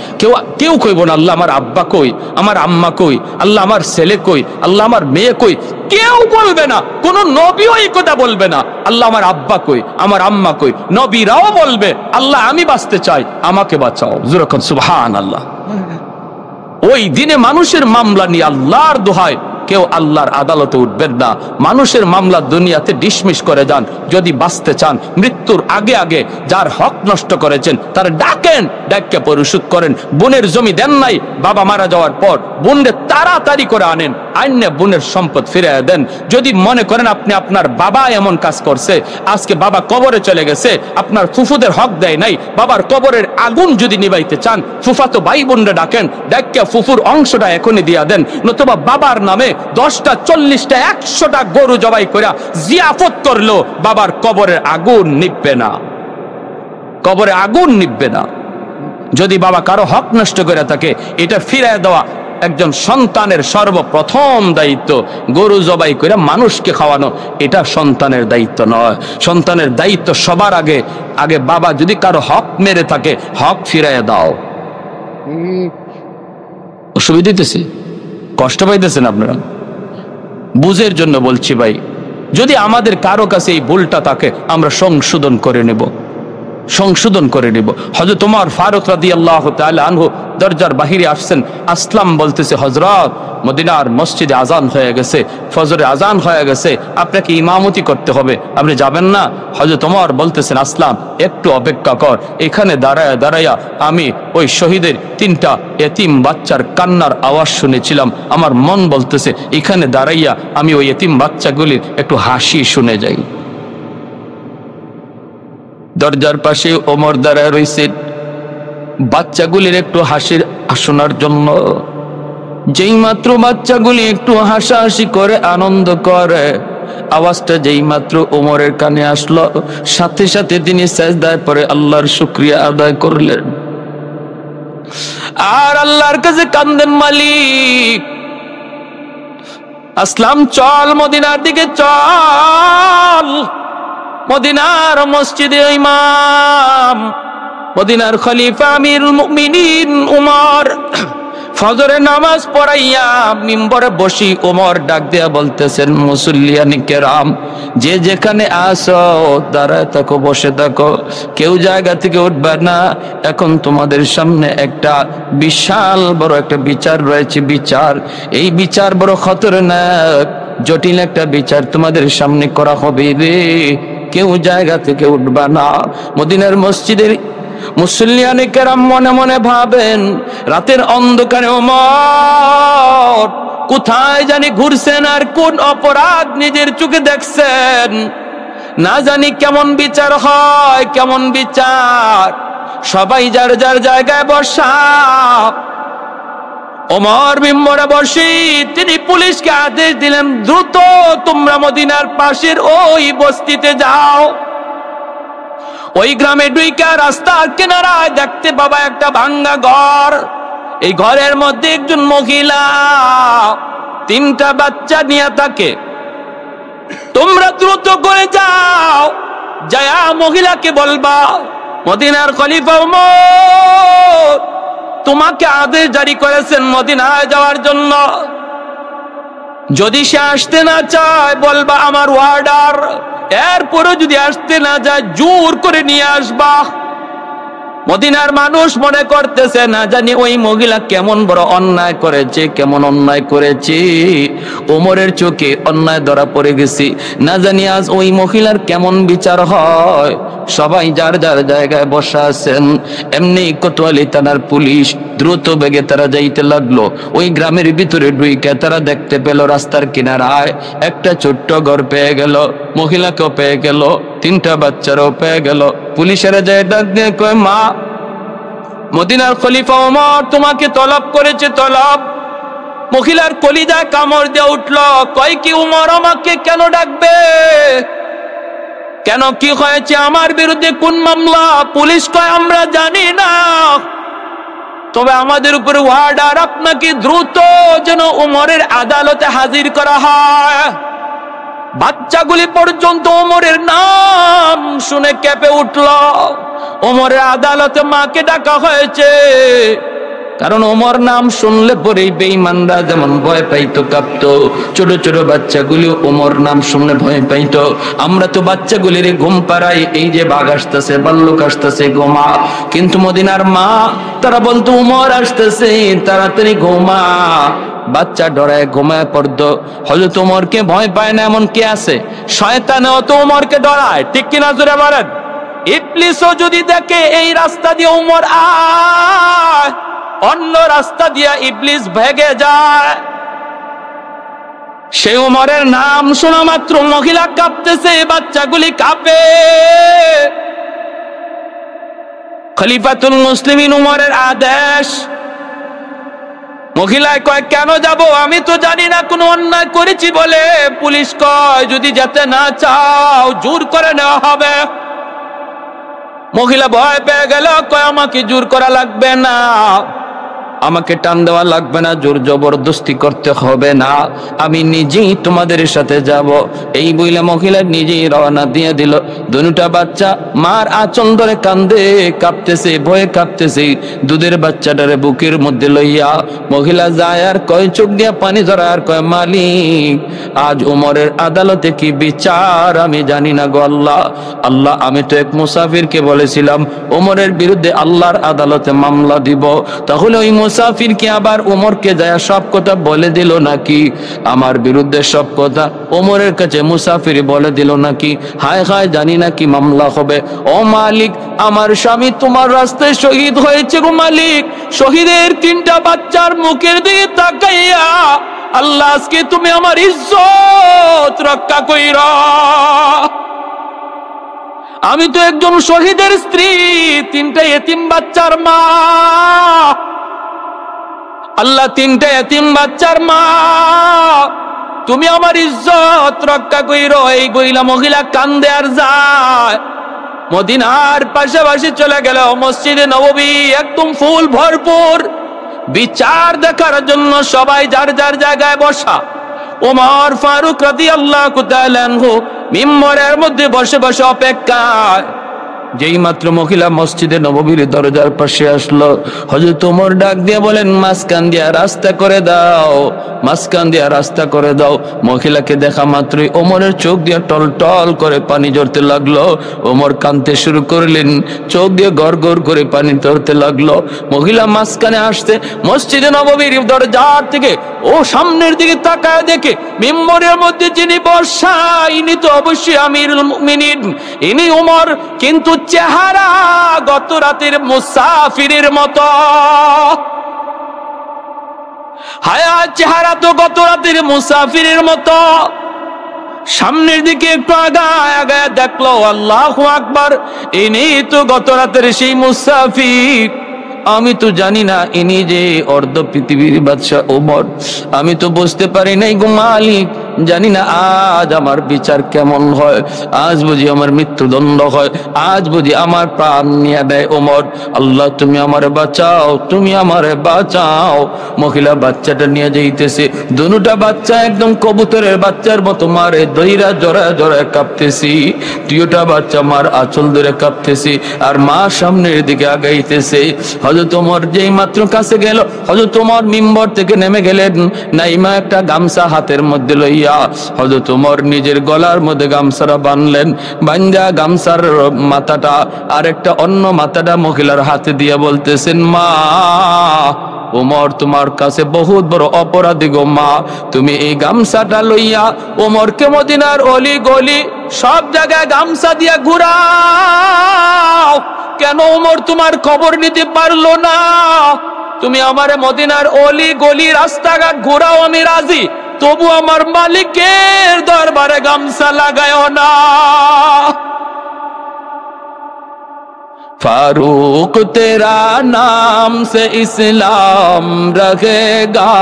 কেউ কইব না আল্লাহ আমার আব্বা কই, আমার আম্মা কই, আল্লাহ আমার ছেলে কই, আল্লাহ আমার মেয়ে কই। কেউ বলবে না, কোন নবীও এই কথা বলবে না আল্লাহ আমার আব্বা কই, আমার আম্মা কই। নবীরাও বলবে আল্লাহ আমি বাঁচতে চাই, আমাকে বাঁচাও। যখন সুবহানাল্লাহ। ওই দিনে মানুষের মামলা নিয়ে আল্লাহর দোহায় কেউ আল্লাহর আদালতে উঠবেন না। মানুষের মামলা দুনিয়াতে ডিসমিস করে যান। যদি বাঁচতে চান, মৃত্যুর আগে আগে যার হক নষ্ট করেছেন তার ডাকেন, ডাককে পরিশোধ করেন। বোনের জমি দেন নাই, বাবা মারা যাওয়ার পর বোনরে তাড়াতাড়ি করে আনেন, আইনে বোনের সম্পদ ফিরে দেন। যদি মনে করেন আপনি আপনার বাবা এমন কাজ করছে, আজকে বাবা কবরে চলে গেছে, আপনার ফুফুদের হক দেয় নাই, বাবার কবরের আগুন যদি নিবাইতে চান, ফুফাতো ভাই বোনরে ডাকেন, ডাককে ফুফুর অংশটা এখনই দিয়া দেন। নতুবা বাবার নামে 10টা 40টা 100টা গরু জবাই করে জিয়াফত করলো, বাবার কবরের আগুন নিববে না, কবরে আগুন নিববে না। যদি বাবা কারো হক নষ্ট করে থাকে, এটা ফিরিয়ে দেওয়া একজন সন্তানের সর্বপ্রথম দায়িত্ব। গরু জবাই করে মানুষকে খাওয়ানো এটা সন্তানের দায়িত্ব নয়। সন্তানের দায়িত্ব সবার আগে আগে বাবা যদি কারো হক মেরে থাকে, হক ফিরিয়ে দাও। অসুবিধা দিতেছি, কষ্ট পাইতেছেন আপনারা? বুঝের জন্য বলছি ভাই, যদি আমাদের কারো কাছে এই ভুলটা থাকে আমরা সংশোধন করে নেব, সংশোধন করে নেব। হযরত ওমর ফারুক রাদিয়াল্লাহু তাআলা আনহু দরজার বাহিরে আসছেন, আসলাম বলতেছে, হযরত মদিনার মসজিদে আজান হয়ে গেছে, ফজরে আজান হয়ে গেছে, আপনাকে ইমামতি করতে হবে, আপনি যাবেন না? হযরত ওমর বলতেছেন, আসলাম একটু অপেক্ষা কর, এখানে দাঁড়ায়া দাঁড়ায়া আমি ওই শহীদের 3টা এতিম বাচ্চার কান্নার আওয়াজ শুনেছিলাম। আমার মন বলতেছে এখানে দাঁড়াইয়া আমি ওই এতিম বাচ্চাগুলির একটু হাসি শুনে যাই। দরজার পাশে ওমর দাঁড়ায় রয়েছে বাচ্চাগুলির একটু হাসির শোনার জন্য। যেই মাত্র বাচ্চাগুলি একটু হাসাহাসি করে, আনন্দ করে, আওয়াজটা যেই মাত্র ওমরের কানে আসলো, সাথে সাথে তিনি সাজদায় পড়ে আল্লাহর শুকরিয়া আদায় করলেন আর আল্লাহর কাছে কান্দেন, মালিক আসলাম চল মদিনার দিকে চল। মদিনার মসজিদে ইমাম, মদিনার খলিফা আমিরুল মুমিনিন ওমর ফজরের নামাজ পড়াইয়া মিম্বরে বসি ওমর ডাক দেয়া বলতেছেন, মুসল্লিয়ানি কেরাম, যে যেখানে আসো দাঁড়ায় থাকো, বসে থাকো, কেউ জায়গা থেকে উঠবে না। এখন তোমাদের সামনে একটা বিশাল বড় একটা বিচার রয়েছে, বিচার। এই বিচার বড় খতরনাক, জটিল একটা বিচার তোমাদের সামনে করা হবে রে, কেউ জায়গা থেকে উঠবে না। মদিনার মসজিদের মুসল্লিয়ানে কেরাম মনে মনে ভাবেন, রাতের অন্ধকারে ওমর কোথায় জানি ঘুরছেন আর কোন অপরাধ নিজের চোখে দেখছেন, না জানি কেমন বিচার হয়, কেমন বিচার। সবাই যার যার জায়গায় বসা। ওমর মিম্বরে বসে তিনি পুলিশকে আদেশ দিলেন, দ্রুত তোমরা মদিনার পাশের ওই বস্তিতে যাও। ওই গ্রামে ডুইকা রাস্তার কিনারায় দেখতে পাবা একটা ভাঙ্গা ঘর। এই ঘরের মধ্যে একজন মহিলা 3টা বাচ্চা নিয়ে থাকে। তোমরা দ্রুত করে যাও, যায়া মহিলাকে বলবা মদিনার খলিফা ওমর তোমাকে আদেশ জারি করেছেন মদিনায় যাওয়ার জন্য। যদি সে আসতে না চায় বলবা আমার অর্ডার, এরপরে যদি আসতে না যায় জোর করে নিয়ে আসবা। মদিনার মানুষ মনে করতেছে না জানি ওই মহিলা কেমন বড় অন্যায় করেছে, কেমন অন্যায় করেছে। ওমরের চোখে অন্যায় ধরা পড়ে গেছে, না জানি আজ ওই মহিলার কেমন বিচার হয়। সবাই যার যার জায়গায় বসা আছেন। এমনি কোতোয়ালি থানার পুলিশ দ্রুত বেগে তারা যাইতে লাগলো। ওই গ্রামের ভিতরে ঢুইকে তারা দেখতে পেল রাস্তার কিনারায় একটা ছোট্ট ঘর পেয়ে গেল, মহিলাকেও পেয়ে গেল, 3টা বাচ্চারও পেয়ে গেল। পুলিশেরা যায় ডাক দিয়ে কয়, মা, মদিনার খলিফা ওমর তোমাকে তলব করেছে, তলব। মহিলার কলিজায় কামড় দিয়ে উঠল, কয় কি ওমর আমাকে কেন ডাকবে? কেন, কি হয়েছে? আমার বিরুদ্ধে কোন মামলা? পুলিশ কয় আমরা জানি না, তবে আমাদের উপরে ওয়ার্ডার, আপনাকে দ্রুত যেন ওমরের আদালতে হাজির করা হয়। বাচ্চাগুলি পর্যন্ত ওমরের নাম শুনে কেঁপে উঠল। ওমরের আদালতে মাকে ডাকা হয়েছে, কারণ ওমর নাম শুনলে পরেই বেঈমানরা যেমন ভয় পাইতো, কাঁপতো, ছোট ছোট বাচ্চাগুলি ওমর নাম শুনলে ভয় পাইতো। আমরা তো বাচ্চাগুলির ঘুম পাড়াই, এই যে বাঘ আসতেছে, ভাল্লুক আসতেছে, ঘুমা। কিন্তু মদিনার মা তারা বলতো ওমর আসতেছে, তাড়াতাড়ি ঘুমা। বাচ্চা ডরায় ঘুমায় পড়তো। হযরত ওমরকে ভয় পায় না এমন কে আছে? শয়তানও তো ওমরকে ডরায়, ঠিক কিনা জোরে বলেন? ইবলিসও যদি দেখে এই রাস্তা দিয়ে ওমর আয়, অন্য রাস্তা দিয়ে ইবলিস ভেগে যায়। সেই ওমরের নাম শোনা মাত্র মহিলা কাঁপতেছে, বাচ্চাগুলি কাঁপে। খলিফাতুল মুসলিমিন ওমরের আদেশ। মহিলায় কয়, কেন যাব? আমি তো জানি না কোনো অন্যায় করেছি বলে। পুলিশ কয়, যদি যেতে না চাও জোর করে নেওয়া হবে। মহিলা ভয় পেয়ে গেল, কয় আমাকে জোর করা লাগবে না, আমাকে টান দেওয়া লাগবে না, জোর জবরদস্তি করতে হবে না, আমি নিজেই তোমাদের সাথে যাব। এই বইলা মহিলা নিজেই রওনা দিয়ে দিল। 2টা বাচ্চা মার আঁচল ধরে কান্দে, কাঁপতেছে, ভয়ে কাঁপতেছে। দুধের বাচ্চাটারে বুকের মধ্যে লইয়া মহিলা যায় আর কয়, চোখ দিয়া পানি ধরা আর কয়, মালিক, আজ ওমরের আদালতে কি বিচার আমি জানি না গো আল্লাহ। আল্লাহ, আমি তো এক মুসাফিরকে বলেছিলাম ওমরের বিরুদ্ধে আল্লাহর আদালতে মামলা দিব, তাহলে ওই মুসাফির কি আবার ওমরকে যায় সব কথা বলে দিল নাকি? আমার বিরুদ্ধে সব কথা ওমরের কাছে মুসাফির বলে দিল নাকি? হায় হায়, জানি না কি মামলা হবে। ও মালিক, আমার স্বামী তোমার রাস্তায় শহীদ হয়েছে গো মালিক। শহীদের 3টা বাচ্চার মুখের দিকে তাকাইয়া আল্লাহ, আজকে তুমি আমার ইজ্জত রক্ষা কইরা। আমি তো একজন শহীদের স্ত্রী, 3টা এতিম বাচ্চার মা। আল্লাহ, 3টা এতিম বাচ্চার মা, তুমি আমার ইজ্জত রক্ষা কইরো। এই বইলা মহিলা কান্দে আর যায়। মদিনার পাশাপাশি চলে গেল মসজিদে নববী, একদম ফুল ভরপুর। বিচার দেখার জন্য সবাই যার যার জায়গায় বসা। ওমর ফারুক রাদিয়াল্লাহু তাআলা আনহু মিম্বরের মধ্যে বসে বসে অপেক্ষায়। যেই মাত্র মহিলা মসজিদে নববীর দরজার পাশে আসলো, হযরত ওমর ডাক দিয়ে বলেন, মাঝখান দিয়া রাস্তা করে দাও, মাঝখান দিয়া রাস্তা করে দাও। মহিলাকে দেখা মাত্রই ওমরের চোখ দিয়ে টল টল করে পানি ঝরতে লাগলো। ওমর কাঁদতে শুরু করলেন, চোখ দিয়ে গড় গড় করে পানি ঝরতে লাগলো। মহিলা মাঝখানে আসতে মসজিদে নববীর দরজার থেকে ও সামনের দিকে তাকায় দেখে মিম্বরের মধ্যে যিনি বসা, ইনি তো অবশ্যই আমিরুল মুমিনিন, ইনি ওমর। কিন্তু চেহারা গত রাতের মুসাফিরের মতো। হায়া, চেহারা তো গত রাতের মুসাফিরের মতো। সামনের দিকে একটু আগায় আগায় দেখলো, আল্লাহু আকবার, ইনি তো গত রাতের সেই মুসাফির। আমি তো জানি না ইনি যে অর্ধ পৃথিবীর বাদশা ওমর। আমি তো বুঝতে পারি নাই গো মালিক, জানি না আজ আমার বিচার কেমন হয়। আজ বুঝি আমার মৃত্যুদণ্ড হয়, আজ বুঝি আমার প্রাণ নিয়ে দেয় ওমর। আল্লাহ, তুমি আমারে বাঁচাও, তুমি আমারে বাঁচাও। মহিলা বাচ্চাটা নিয়ে যাইতেছে। 2টা বাচ্চা একদম কবুতরের বাচ্চার মতো মারে দইরা জড়ায় জড়ায় কাঁপতেছি। 2টা বাচ্চা মার আঁচল ধরে কাঁপতেছি, আর মা সামনের দিকে আগাইতেছে। হযরত ওমর যেই মাত্র কাছে গেল, হযরত ওমর মিম্বর থেকে নেমে গেলেন, নাইমা একটা গামছা হাতের মধ্যে লইয়া হযরত ওমর নিজের গলার মধ্যে গামছাটা বানলেন। বান্দা গামছার মাথাটা আর একটা অন্য মাথাটা মহিলার হাতে দিয়ে বলতেছেন, মা ওমর তোমার কাছে বহুত বড় অপরাধী গো মা, তুমি এই গামছাটা লইয়া ওমরকে মদিনার অলি গলি সব জায়গায় গামছা দিয়া ঘুরাও, কেন ওমর তোমার খবর নিতে পারলো না? তুমি আমারে মদিনার অলি গলি রাস্তাঘাট ঘুরাও, আমি রাজি, তবু আমার মালিকের দরবারে গামছা লাগায় না। फारूक तेरा नाम से इस्लाम रहेगा,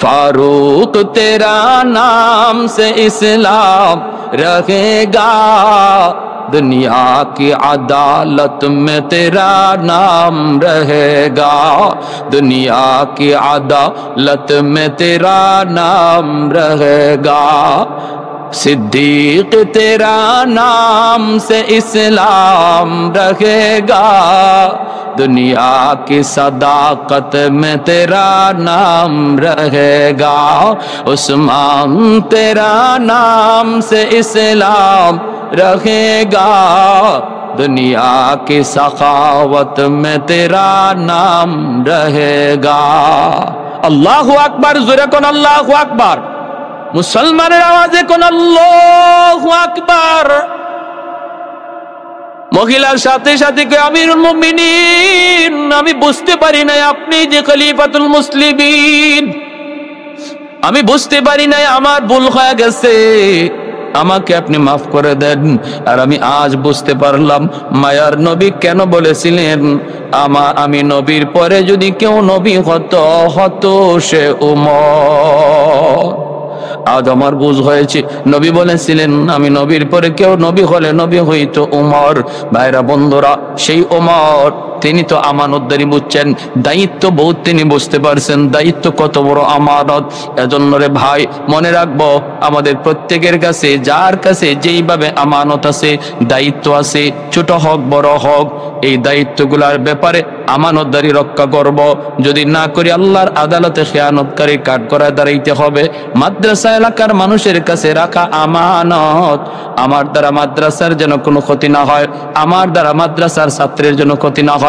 फारूक तेरा नाम से इस्लाम रहेगा, दुनिया की अदालत में तेरा नाम रहेगा, दुनिया की अदालत में तेरा नाम रहेगा, सिद्दीक तेरा नाम से इस्लाम रहेगा, दुनिया की सदाकत में तेरा नाम रहेगा, उस्मान तेरा नाम से इस्लाम रहेगा, दुनिया की सखावत में तेरा नाम रहेगा। अल्लाहु अकबर, जोरे कोन अल्लाहु अकबर, মুসলমানের আওয়াজে কোন আল্লাহু আকবার। মহিলার সাথে সাথে আমিরুল মুমিনিন, আমি বুঝতে পারি নাই আপনি যে খলিফাতুল মুসলিমিন, আমি বুঝতে পারি নাই, আমার ভুল হয়ে গেছে, আমাকে আপনি মাফ করে দেন। আর আমি আজ বুঝতে পারলাম মায়ার নবী কেন বলেছিলেন আমি নবীর পরে যদি কেউ নবী হতো সে উমর। আজ আমার বুঝ হয়েছে, নবী বলেছিলেন আমি নবীর পরে কেউ নবী হলে নবী হইতো উমর। ভাইরা বন্ধুরা, সেই উমর তিনি তো আমানতদারি বুঝছেন, দায়িত্ব বহুত তিনি বুঝতে পারছেন, দায়িত্ব কত বড় আমানত। এজন্য রে ভাই মনে রাখবো, আমাদের প্রত্যেকের কাছে যার কাছে যেইভাবে আমানত আছে, দায়িত্ব আছে, ছোট হোক বড় হোক, এই দায়িত্বগুলার ব্যাপারে আমানতদারি রক্ষা করব। যদি না করি আল্লাহর আদালতে খেয়ানতকারী কাঠগড়ায় দাঁড়াইতে হবে। মাদ্রাসা এলাকার মানুষের কাছে রাখা আমানত, আমার দ্বারা মাদ্রাসার যেন কোনো ক্ষতি না হয়, আমার দ্বারা মাদ্রাসার ছাত্রের যেন ক্ষতি না হয়,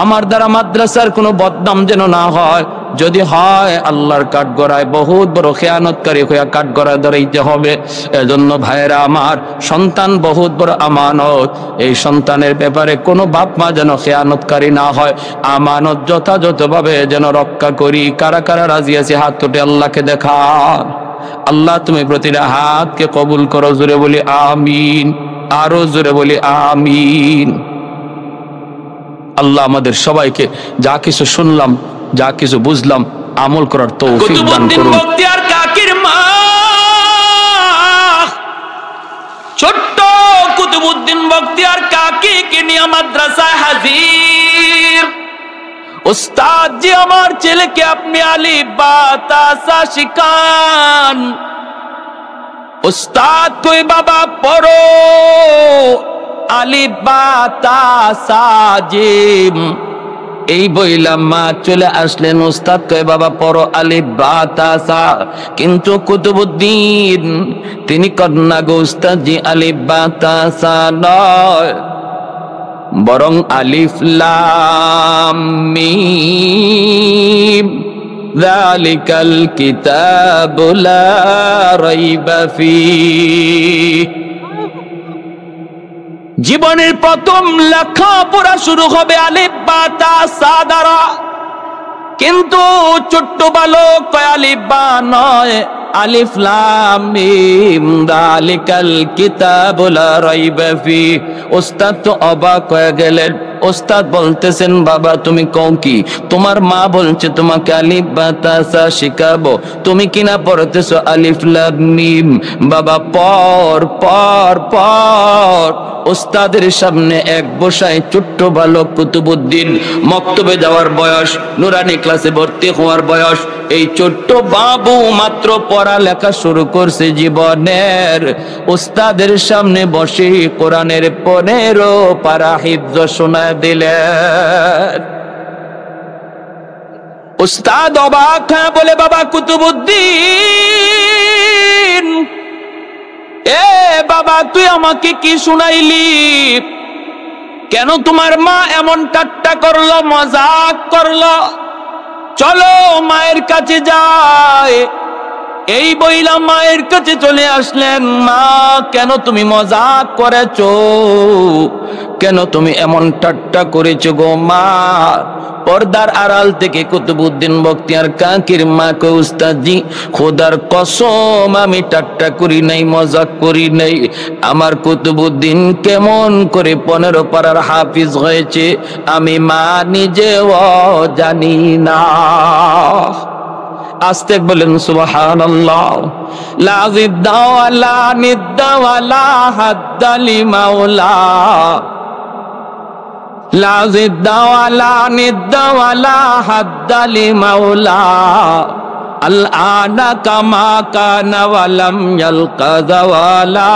আমার দ্বারা মাদ্রাসার কোনো বদনাম যেন না হয়। যদি হয় আল্লাহর কাঠগড়ায় বহুত বড় খেয়ানতকারী হইয়া কাঠগড়ায় দাঁড়াইতে হবে। এজন্য ভাইয়েরা আমার, সন্তান বহুত বড় আমানত, এই সন্তানের ব্যাপারে কোনো বাপ মা যেন খেয়ানতকারী না হয়, আমানত যথাযথভাবে যেন রক্ষা করি। কারা কারা রাজি আছে হাত তুলে আল্লাহকে দেখা। আল্লাহ তুমি প্রতিটা হাতকে কবুল করো, জোরে বলি আমিন, আরো জোরে বলি আমিন। আল্লাহ আমাদের সবাইকে যা কিছু শুনলাম, যা কিছু বুঝলাম, আমল করার তৌফিক দান করুন। বখতিয়ার কাকির মা ছোট্ট কুতুবউদ্দিন বখতিয়ার কাকিকে নিয়ে মাদ্রাসায় হাজির। উস্তাদ জি, আমার ছেলেকে আপনি আলিফ বা তা সা শিখান। উস্তাদ কই বাবা পড়ো আলিফ বা তা সা জিম। এই বইলা মা চলে আসলেন, উস্তাদ কয় বাবা পড়ো আলিফ বা তা সা। কিন্তু কুতুবউদ্দিন তিনি কন্যা গো উস্তাদ জি, আলিফ বা তা সা নয়, বরং আলিফ লাম মিম, যালিকাল কিতাবু লা রাইবা ফীহ। জীবনের প্রথম লেখাপড়া শুরু হবে আলিফ বা তা সা দ্বারা, কিন্তু ছোট্ট বালক কয় আলিফ বা নয়, আলিফ লাম মিম, যালিকাল কিতাবু লা রাইবা ফীহ। উস্তাদ তো অবাক হয়ে গেলেন। উস্তাদ বলতেছেন বাবা তুমি কও কি? তোমার মা বলছে তোমাকে আলিফ বা তা সা শিখাবো, তুমি কিনা পড়তেছো আলিফ লাম মিম। বাবা পড় পড় পড়। উস্তাদের সামনে এক বসায় ছোট্ট বালক কুতুবউদ্দিন, মক্তবে যাওয়ার বয়স, নুরানি ক্লাসে ভর্তি হওয়ার বয়স। এই ছোট্ট বাবু মাত্র পড়ালেখা শুরু করছে জীবনের, উস্তাদের সামনে বসে কোরআনের 15 পারা হিফজ শোনায় দিলেন। উস্তাদ অবাক হয়ে বলে, বাবা কুতুবউদ্দিন, এ বাবা তুই আমাকে কি শুনাইলি? কেন তোমার মা এমন ঠাট্টা করলো, মজাক করলো? চলো মায়ের কাছে যাই। এই বইলা মায়ের কাছে চলে আসলেন। মা, কেন তুমি মজাক করেছো? কেন তুমি এমন ঠাট্টা করেছো গো মা? পর্দার আড়াল থেকে কুতুবউদ্দিন বখতিয়ার কাকির মা কই, উস্তাদজি খোদার কসম আমি ঠাট্টা করি নাই, মজাক করি নাই। আমার কুতুবউদ্দিন কেমন করে 15 পারার হাফিজ হয়েছে আমি মা নিজেও জানি না। আস্তে বলেন সুবহানাল্লাহ। লা জিদ্দা ওয়ালা নিদ্দা ওয়ালা হাদ্দা লিমাওলা, লা জিদ্দা ওয়ালা নিদ্দা ওয়ালা হাদ্দা লিমাওলা, আল আনা কামা কানা ওয়ালাম ইয়ালকা যাওয়ালা,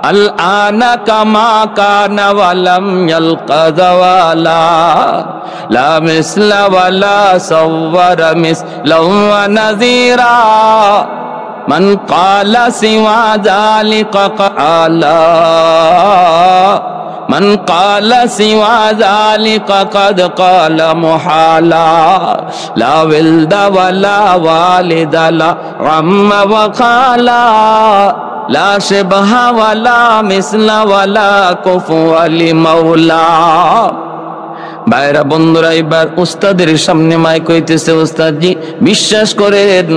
আল আনা কামা কানা ওয়ালাম ইয়ালকা যাওয়ালা, লা মিসলা ওয়ালা সাওয়ারা মিসলাহু ওয়া নাযীরা, মান ক্বালা সিওয়া যালিকা ক্বালা, মান ক্বালা সিওয়া যালিকা ক্বাদ ক্বালা মুহালা, লা ওয়ালদা ওয়ালা ওয়ালিদা লা আম্মা ওয়া খালা, লা শিবহা ওয়ালা মিসলা ওয়ালা কুফুয়া লিমাওলা। ভাইরা বন্ধুরা, এবার উস্তাদের সামনে মাইক হইতেছে। উস্তাদজি বিশ্বাস করেন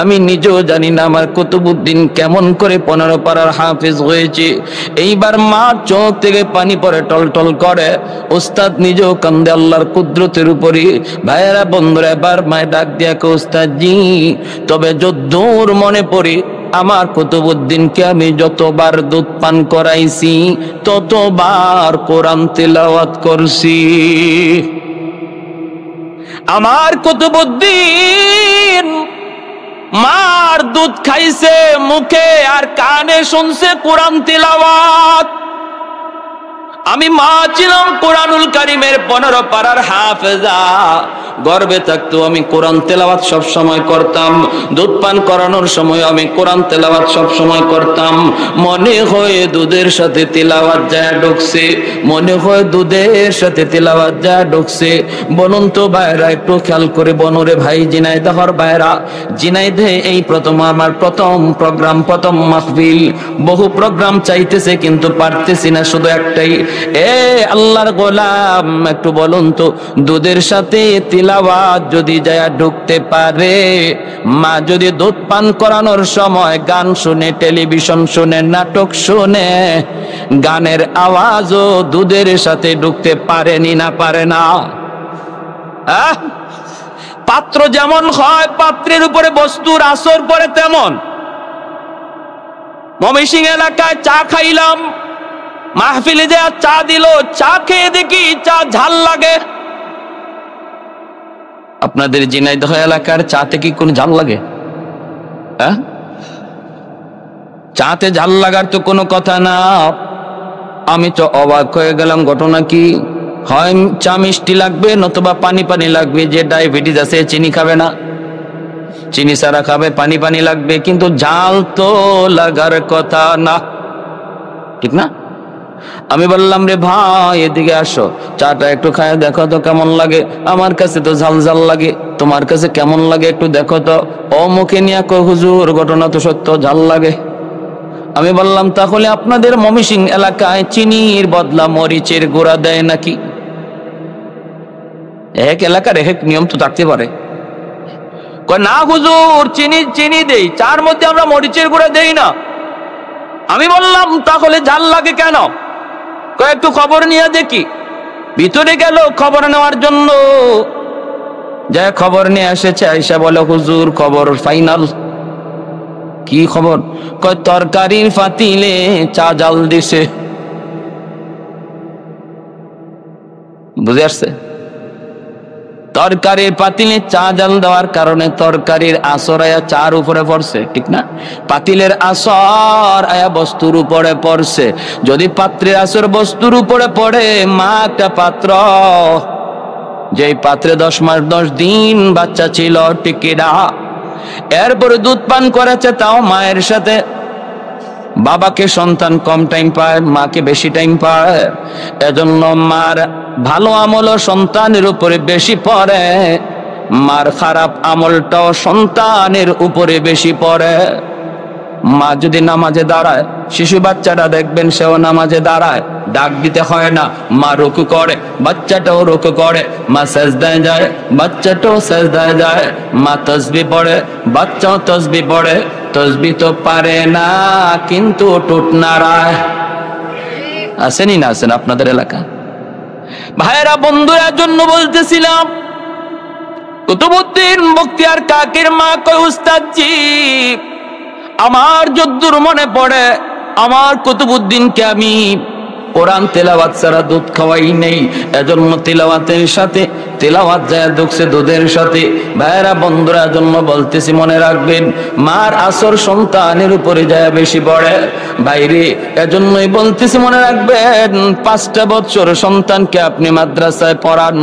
আমি নিজেও জানি না আমার কুতুবউদ্দিন কেমন করে 15 পারার হাফেজ হয়েছে। এইবার মা চোখ থেকে পানি পড়ে টলটল করে, উস্তাদ নিজেও কান্দে আল্লাহর কুদরতের উপরে। ভাইরা বন্ধুরা, এবার মায় ডাক দিয়া কয়, উস্তাদজি তবে যদ্দূর মনে পড়ে আমার কুতুবউদ্দিনকে আমি যতবার দুধ পান করাইছি ততবার কোরআন তেলাওয়াত করছি। আমার কুতুবউদ্দিন মার দুধ খাইছে মুখে আর কানে শুনছে কোরআন তেলাওয়াত। আমি মা ছিলাম কোরআনুল কারীমের 15 পারার হাফেজা। গর্বে থাকতো আমি কোরআন তেলাওয়াত সব সময় করতাম। দুধ পান করানোর সময় আমি কোরআন তেলাওয়াত সব সময় করতাম। মনে হয় দুধের সাথে তেলাওয়াত যা ঢুকছে, মনে হয় দুধের সাথে তেলাওয়াত যা ঢুকছে। বলুন তো ভাইরা, একটু খেয়াল করে বনরে ভাই ঝিনাইদহর ভাইরা, ঝিনাইদহে এই প্রথম আমার প্রথম প্রোগ্রাম, প্রথম মাহফিল। বহু প্রোগ্রাম চাইতেছে কিন্তু পারতেছি না, শুধু একটাই। এ আল্লাহর গোলাম, একটু বলুন তো দুধের সাথে তিলাওয়াত যদি যায় ঢুকতে পারে, মা যদি দুধ পান করানোর সময় গান শুনে, টেলিভিশন শুনে, নাটক শুনে, গানের আওয়াজও দুধের সাথে ঢুকতে পারেনি না পারে না? পাত্র যেমন হয়, পাত্রের উপরে বস্তুর আসর পড়ে তেমন। ময়মনসিংহ এলাকায় চা খাইলাম, মাহফিলে যে চা দিল, চা খেয়ে দেখি চা ঝাল লাগে। আপনাদের ঝিনাইদহ এলাকার চাতে কি কোন ঝাল লাগে? চাতে ঝাল লাগার তো কোনো কথা না। আমি তো অবাক হয়ে গেলাম। ঘটনা কি? হয় চা মিষ্টি লাগবে, নতুবা পানি পানি লাগবে। যে ডায়াবেটিস আছে চিনি খাবে না, চিনি ছাড়া খাবে, পানি পানি লাগবে, কিন্তু ঝাল তো লাগার কথা না, ঠিক না? আমি বললাম, রে ভাই এদিকে আসো, চাটা একটু খায় দেখো তো কেমন লাগে। আমার কাছে তো ঝাল ঝাল লাগে, তোমার কাছে কেমন লাগে একটু দেখো তো। ও মুখে নিয়ে কয়, হুজুর ঘটনা তো সত্য, ঝাল লাগে। আমি বললাম, তাহলে আপনাদের ময়মনসিংহ এলাকায় চিনির বদলা মরিচের গুঁড়া দেয় নাকি? এক এলাকার এক নিয়ম তো থাকতে পারে। কয় না হুজুর, চিনি দেই, চার মধ্যে আমরা মরিচের গুঁড়া দেই না। আমি বললাম, তাহলে ঝাল লাগে কেন? একটু খবর নিয়ে দেখি। ভিতরে গেল খবর নেওয়ার জন্য, যা খবর নিয়ে এসেছে, আয়েশা বলে, হুজুর খবর ফাইনাল। কি খবর? কয় তরকারির পাতিলে চা জাল দিছে। বুঝে আসছে? তরকারির পাতিলে চা জাল দেওয়ার কারণে তরকারির আসর আয়া চার উপরে পড়ছে, ঠিক না? পাতিলের আসর আয়া বস্তুর উপরে পড়ছে। যদি পাত্রের আসর বস্তুর উপরে পড়ে, মা একটা পাত্র, যেই পাত্রে 10 মাস 10 দিন বাচ্চা ছিল টিকিরা, এরপরে দুধ পান করেছে, তাও মায়ের সাথে। বাবাকে সন্তান কম টাইম পায়, মাকে বেশি টাইম পায়। এজন্য মার ভালো আমলও সন্তানের উপরে বেশি পড়ে, মার খারাপ আমলটাও সন্তানের উপরে বেশি পড়ে। মা যদি নামাজে দাঁড়ায়, শিশু বাচ্চাটা দেখবেন সেও নামাজে দাঁড়ায়, ডাক দিতে হয় না, মা রুকু করে, বাচ্চাটাও রুকু করে। মা সেজদায় যায়, বাচ্চাটাও সেজদায় যায়। মা তাসবিহ পড়ে, বাচ্চাও তাসবিহ পড়ে। তাসবিহ তো পারে না, কিন্তু টুট নাড়ায়। আসেনি না আসেন আপনাদের এলাকা? ভাইয়েরা, বন্ধুরা, জন্য বলতেছিলাম, কুতুবউদ্দিন বখতিয়ার কাকির মা কয়, উস্তাদজি, আমার যদ্দুর মনে পড়ে, আমার কুতুবউদ্দিনকে আমি কোরআন তেলাওয়াত ছাড়া দুধ খাওয়াই নেই। এজন্য তেলাওয়াতের সাথে তেলাওয়াত যায় ঢুকছে দুধের সাথে। ভাইয়েরা, বন্ধুরা, জন্য বলতেছি, মনে রাখবেন, মার আসর সন্তানের উপরে যায় বেশি পড়ে। বাইরে এজন্যই বলতেছি, মনে রাখবেন, 5টা বছর সন্তানকে আপনি মাদ্রাসায় পড়ান,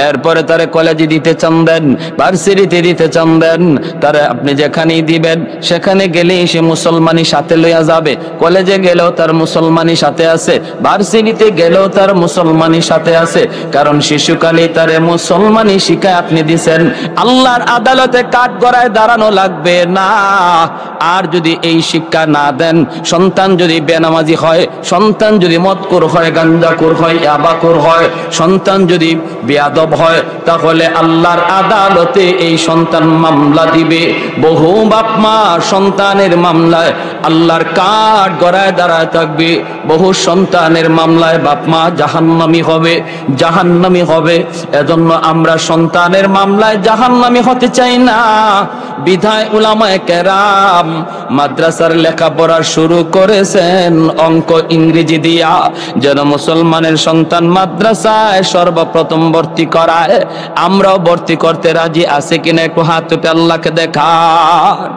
এরপরে তারে কলেজে দিতে চান দেন, ভার্সিটিতে দিতে চান দেন, তারে আপনি যেখানেই দিবেন সেখানে গেলেই সে মুসলমানি সাথে লইয়া যাবে। কলেজে গেলেও তার মুসলমানি সাথে আছে, ভার্সিটিতে গেলেও তার মুসলমানি সাথে আছে। কারণ শিশুকালে তারে মুসলমানি শিখায় আপনি দিছেন। আল্লাহর আদালতে কাঠ গড়ায় দাঁড়ানো লাগবে না। আর যদি এই শিক্ষা না দেন, সন্তান যদি বেনামাজি হয়, সন্তান যদি মদখোর হয়, গাঞ্জাখোর হয়, ইয়াবাখোর হয়, সন্তান যদি বেয়াদব হয়, তাহলে আল্লাহর আদালতে এই সন্তান মামলা দিবে। বহু বাপ মা সন্তানের মামলায় আল্লাহর কাঠ গড়ায় দাঁড়ায় থাকবে। বহু সন্তানের মামলায় বাপ মা জাহান্নামী হবে, জাহান্নামী হবে। এজন্য আমরা সন্তানের মামলায় জাহান্নামী হতে চাই না। বিধায় উলামায়ে কেরাম মাদ্রাসার লেখাপড়া শুরু করেছেন অঙ্ক ইংরেজি দিয়া, যেন মুসলমানের সন্তান মাদ্রাসায় সর্বপ্রথম ভর্তি করায়। আমরাও ভর্তি করতে রাজি আছে কিনা একটু হাত তুলে আল্লাহকে দেখান।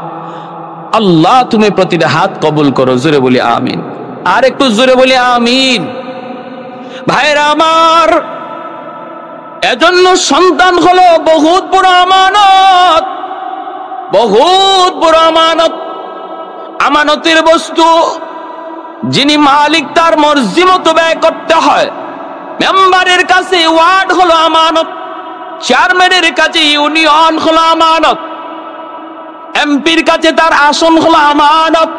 আল্লাহ, তুমি প্রতিটা হাত কবুল করো, জোরে বলি আমিন। আর একটু জোরে বলি আমিন। ভাইরা আমার, এজন্য সন্তান হলো বহুত বড় আমানত, বহুত বড় আমানত। আমানতের বস্তু, যিনি মালিক তার মর্জি মতো ব্যয় করতে হয়। মেম্বারের কাছে ওয়ার্ড হলো আমানত, চেয়ারম্যানের কাছে ইউনিয়ন হলো আমানত, এমপির কাছে তার আসন হলো আমানত,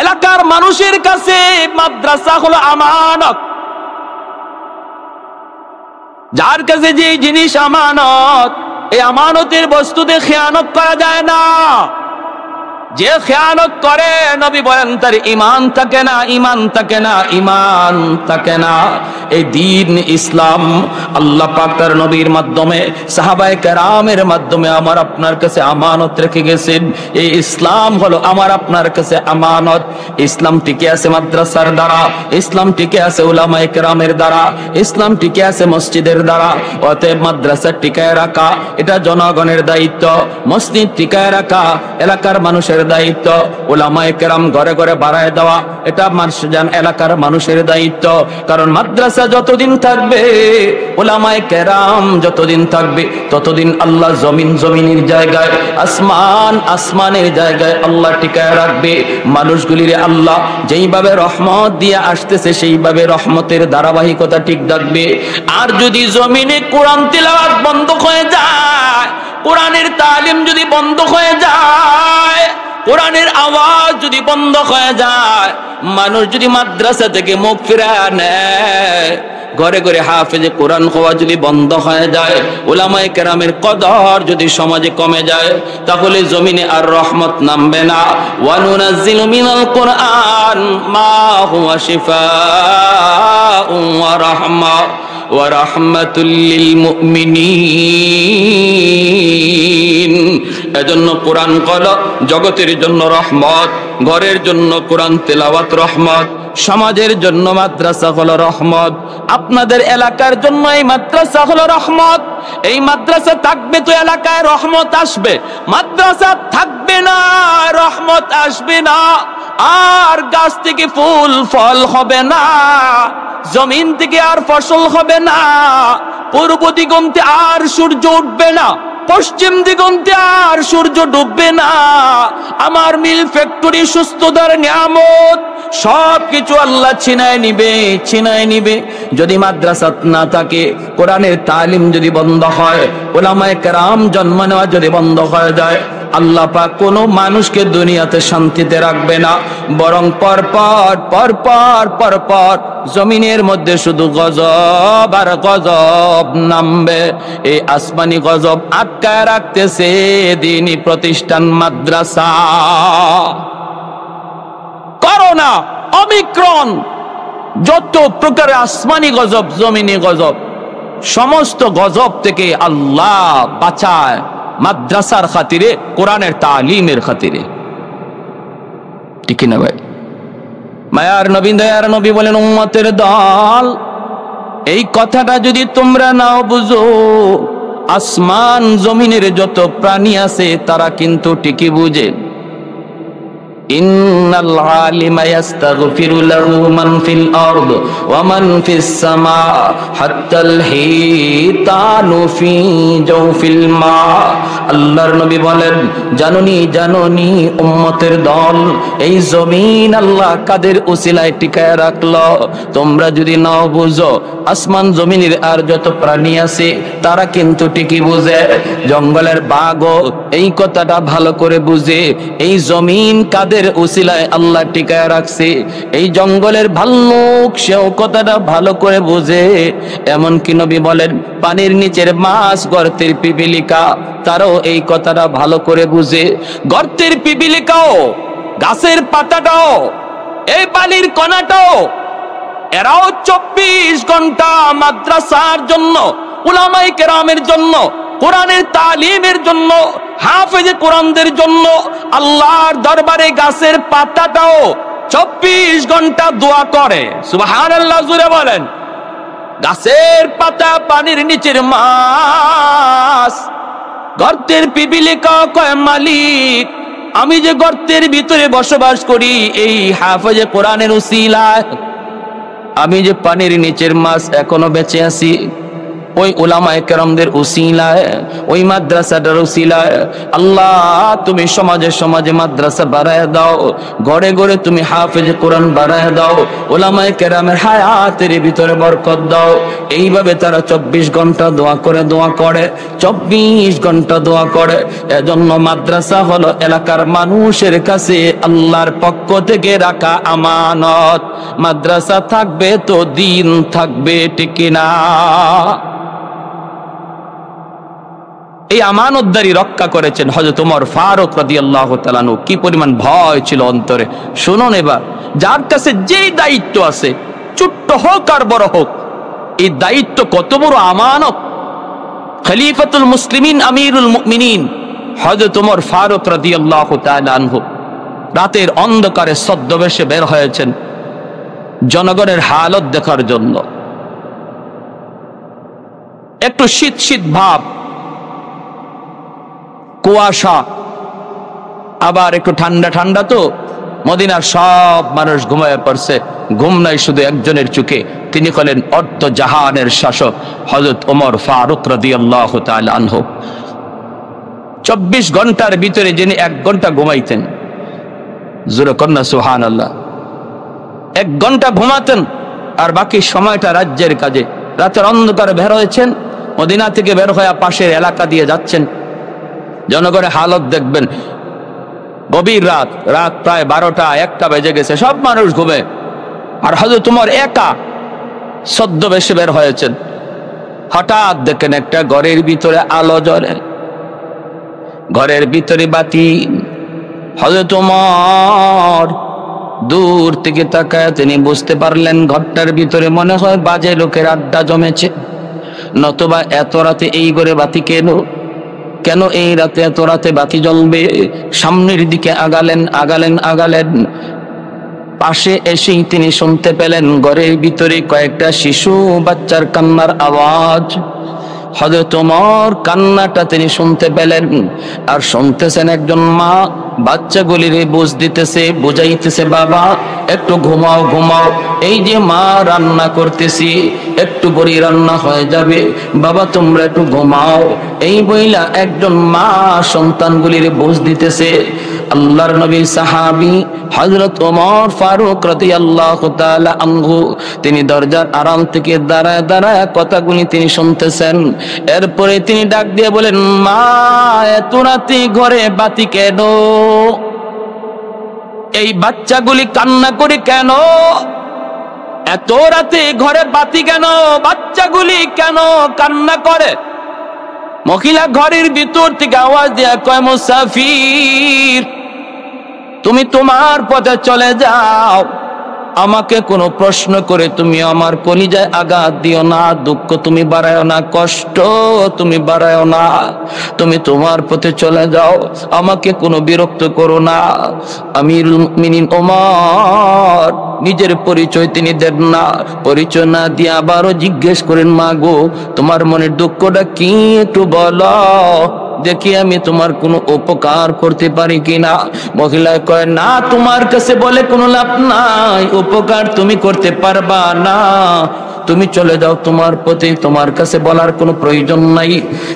এলাকার মানুষের কাছে মাদ্রাসা হলো আমানত। যার কাছে যে জিনিস আমানত, এই আমানতের বস্তুতে খেয়ানত করা যায় না। যে খেয়ানত করে, নবী বলেন, তার ঈমান থাকে না, ঈমান থাকে না, ঈমান থাকে না। এই দ্বীন ইসলাম আল্লাহ পাক তার নবীর মাধ্যমে, সাহাবায়ে কেরামের মাধ্যমে আমার আপনার কাছে আমানত রেখে গেছেন। এই ইসলাম হলো আমার আপনার কাছে আমানত। ইসলাম টিকে আছে মাদ্রাসার দ্বারা, ইসলাম টিকে আছে উলামায়ে কেরামের দ্বারা, ইসলাম টিকে আছে মসজিদের দ্বারা। অতএব মাদ্রাসা টিকায় রাখা এটা জনগণের দায়িত্ব, মসজিদ টিকায় রাখা এলাকার মানুষের দায়িত্ব, উলামায়ে কেরাম ঘরে ঘরে বাড়ায় দেওয়া এটা এলাকার মানুষের দায়িত্ব। কারণ মাদ্রাসা যতদিন থাকবে, উলামায়ে কেরাম যতদিন থাকবে, ততদিন আল্লাহ জমিন জমিনের জায়গায়, আসমান আসমানের জায়গায় আল্লাহ টিকায় রাখবে। মানুষগুলির আল্লাহ যেইভাবে রহমত দিয়ে আসতেছে, সেইভাবে রহমতের ধারাবাহিকতা ঠিক থাকবে। আর যদি জমিনে কোরআন তিলাওয়াত বন্ধ হয়ে যায়, কোরআনের তালিম যদি বন্ধ হয়ে যায়, কোরআনের আওয়াজ যদি বন্ধ হয়ে যায়, মানুষ যদি মাদ্রাসা থেকে মুখ ফিরায় নেয়, ঘরে ঘরে হাফেজে কোরআন হওয়া যদি বন্ধ হয়ে যায়, উলামায়ে কেরামের কদর যদি সমাজে কমে যায়, তাহলে জমিনে আর রহমত নামবে না। ওয়া নুনাজ্জিলু মিনাল কুরআন মা হুয়া শিফাউন ওয়া রাহমা ওয়া রাহমাতুল লিল মুমিনিন। এজন্য কোরআন হলো জগতের জন্য রহমত, ঘরের জন্য কোরআন তেলাওয়াত রহমত, সমাজের জন্য মাদ্রাসা হলো রহমত, আপনাদের এলাকার জন্য এই মাদ্রাসা হলো রহমত। এই মাদ্রাসা থাকবে তো এলাকায় রহমত আসবে, মাদ্রাসা থাকবে না রহমত আসবে না। আর গাছ থেকে ফুল ফল হবে না, জমিন থেকে আর ফসল হবে না, পূর্ব দিগন্তে আর সূর্য উঠবে না, পশ্চিম দিগন্তে আর সূর্য ডুববে না। আমার মিল ফ্যাক্টরি সুস্থতার নিয়ামত সবকিছু আল্লাহ ছিনায় নিবে। যদি মাদ্রাসা না থাকে, কোরআনের তালিম যদি বন্ধ হয়, উলামায়ে কেরাম জন্ম নেওয়া যদি বন্ধ হয়ে যায়, আল্লাহ পাক কোনো মানুষকে দুনিয়াতে শান্তিতে রাখবে না, বরং পরপর জমিনের মধ্যে শুধু গজব আর গজব নামবে। এই আসমানি গজব আটকায় রাখতেছে দ্বীনি প্রতিষ্ঠান মাদ্রাসা। করোনা, ওমিক্রন, যত প্রকারের আসমানি গজব, জমিনি গজব, সমস্ত গজব থেকে আল্লাহ বাঁচায় মাদ্রাসার খাতিরে, কোরআনের তালিমের খাতিরে। ঠিক না ভাই? মায়ার নবী, দয়ার নবী বলেন, উম্মতের দল, এই কথাটা যদি তোমরা নাও বুঝো, আসমান জমিনের যত প্রাণী আছে তারা কিন্তু ঠিকই বুঝে। ইন্নাল আলিমা ইয়াস্তাগফিরু লাহু মান ফিল আরদ ওয়া মান ফিস সামা হাত্তাল হিতানু ফি জাওফিল মা। আল্লাহর নবী বলেন, জাননি উম্মতের দল, এই জমিন আল্লাহ কাদের উসিলায় টিকায় রাখলো। তোমরা যদি নাও বুঝো, আসমান জমিনের আর যত প্রাণী আছে তারা কিন্তু ঠিকই বুঝে। জঙ্গলের বাঘও এই কথাটা ভালো করে বুঝে, এই জমিন কাদের উসিলায় আল্লাহ টিকায় রাখছে। এই জঙ্গলের ভাল্লুক সেও কথাটা ভালো করে বুঝে। এমনকি নবী বলেন, পানির নিচের মাছ, গর্তের পিপিলিকা, তারাও এই কথাটা ভালো করে বুঝে। গর্তের পিপিলিকাও, গাছের পাতাটাও, এই বালির কণাটাও, এরাও 24 ঘন্টা মাদ্রাসার জন্য, উলামায়ে কেরামের জন্য, কোরআনের তালিমের জন্য, হাফেজে কোরআনদের জন্য আল্লাহর দরবারে গাছের পাতাটাও 24 ঘন্টা দোয়া করে। সুবহানাল্লাহ, জোরে বলেন। গাছের পাতা, পানির নিচের মাছ, গর্তের পিপিলিকা কয়, মালিক, আমি যে গর্তের ভিতরে বসবাস করি, এই হাফেজে কোরআনের উসিলায় আমি যে পানির নিচের মাছ এখনো বেঁচে আছি, ওই উলামায়ে কেরামদের উসিলায়, ওই মাদ্রাসাটার উসিলায় আল্লাহ তুমি সমাজে সমাজে মাদ্রাসা বাড়ায় দাও, ঘরে ঘরে তুমি হাফেজে কোরআন বাড়ায় দাও, উলামায়ে কেরামের হায়াতের ভিতরে বরকত দাও। এইভাবে তারা 24 ঘন্টা দোয়া করে 24 ঘন্টা দোয়া করে। এজন্য মাদ্রাসা হলো এলাকার মানুষের কাছে আল্লাহর পক্ষ থেকে রাখা আমানত। মাদ্রাসা থাকবে তো দিন থাকবে, ঠিক না? এই আমানতদারি রক্ষা করেছেন হযরত ওমর ফারুক রাদিয়াল্লাহু তাআলা আনহু। কি পরিমাণ ভয় ছিল অন্তরে। শুনুন এবার, যার কাছে যেই দায়িত্ব আছে, ছোট্ট হোক আর বড় হোক, এই দায়িত্ব কত বড় আমানত। খলিফাতুল মুসলিমিন, আমিরুল মুমিনিন হযরত ওমর ফারুক রাদিয়াল্লাহু তাআলা আনহু রাতের অন্ধকারে ছদ্মবেশে বের হয়েছেন জনগণের হালত দেখার জন্য। একটু শীত শীত ভাব, কুয়াশা, আবার একটু ঠান্ডা ঠান্ডা। তো মদিনার সব মানুষ ঘুমায় পড়ছে, ঘুম নাই শুধু একজনের চোখে। তিনি হলেন অর্ধ জাহানের শাসক হযরত ওমর ফারুক রাদিয়াল্লাহু তাআলা আনহু। 24 ঘন্টার ভিতরে যিনি 1 ঘন্টা ঘুমাইতেন, জোরে কন্যা সুবহানাল্লাহ, 1 ঘন্টা ঘুমাতেন আর বাকি সময়টা রাজ্যের কাজে। রাতের অন্ধকারে বের হয়েছেন, মদিনা থেকে বের হয়ে পাশের এলাকা দিয়ে যাচ্ছেন। জনগণের হালত দেখবেন, গভীর রাত, প্রায় 12টা 1টা বেজে গেছে, সব মানুষ ঘুমে। আর হযরত ওমর একা ছদ্মবেশে বের হয়েছেন। হঠাৎ দেখেন একটা ঘরের ভিতরে আলো জ্বলে, ঘরের ভিতরে বাতি। হযরত ওমর দূর থেকে তাকায় তিনি বুঝতে পারলেন ঘরটার ভিতরে মনে হয় বাজে লোকের আড্ডা জমেছে, নতুবা এত রাতে এই ঘরে বাতি কেন? কেন এই রাতে এত রাতে বাতি জ্বলবে? সামনের দিকে আগালেন। পাশে এসেই তিনি শুনতে পেলেন ঘরের ভিতরে কয়েকটা শিশু বাচ্চার কান্নার আওয়াজ। হযরত ওমর কান্নাটা তিনি শুনতে পেলেন, আর শুনতেছেন একজন মা বাচ্চাগুলির বুঝ দিতেছে, বুঝাইতেছে, বাবা একটু ঘুমাও, এই যে মা রান্না করতেছি, একটু পরে রান্না হয়ে যাবে, বাবা তোমরা একটু ঘুমাও। এই বইলা একজন মা সন্তানগুলির বুঝ দিতেছে। আল্লাহর নবী সাহাবী হযরত ওমর ফারুক রাদিয়াল্লাহু তাআলা আনহু তিনি দরজার আড়াল থেকে দাঁড়ায় কথাগুলি তিনি শুনতেছেন। এরপরে তিনি ডাক দিয়ে বলেন, মা এত রাতে ঘরে বাতি কেন? এই বাচ্চাগুলি কান্না করে কেন? এত রাতে ঘরে বাতি কেন? বাচ্চাগুলি কেন কান্না করে? মহিলা ঘরের ভিতর থেকে আওয়াজ দিয়ে কয়, মুসাফির তুমি তোমার পথে চলে যাও, আমাকে কোনো প্রশ্ন করে তুমি আমার কলিজায় আঘাত দিও না, দুঃখ তুমি বাড়ায়ও না, কষ্ট তুমি বাড়ায়ও না, তুমি তোমার পথে চলে যাও, আমাকে কোনো বিরক্ত করো না। আমিরুল মুমিনিন ওমর নিজের পরিচয় তিনি দেন না, পরিচয় না দিয়ে আবারও জিজ্ঞেস করেন, মা গো তোমার মনের দুঃখটা কি একটু বলো, দেখি আমি তোমার কোনো উপকার করতে পারি কিনা। মহিলা কয়, না তোমার কাছে বলে কোনো লাভ নাই, উপকার তুমি করতে পারবা না, তুমি চলে যাও তোমার পথে, তোমার কাছে বলার কোনো প্রয়োজন নাই।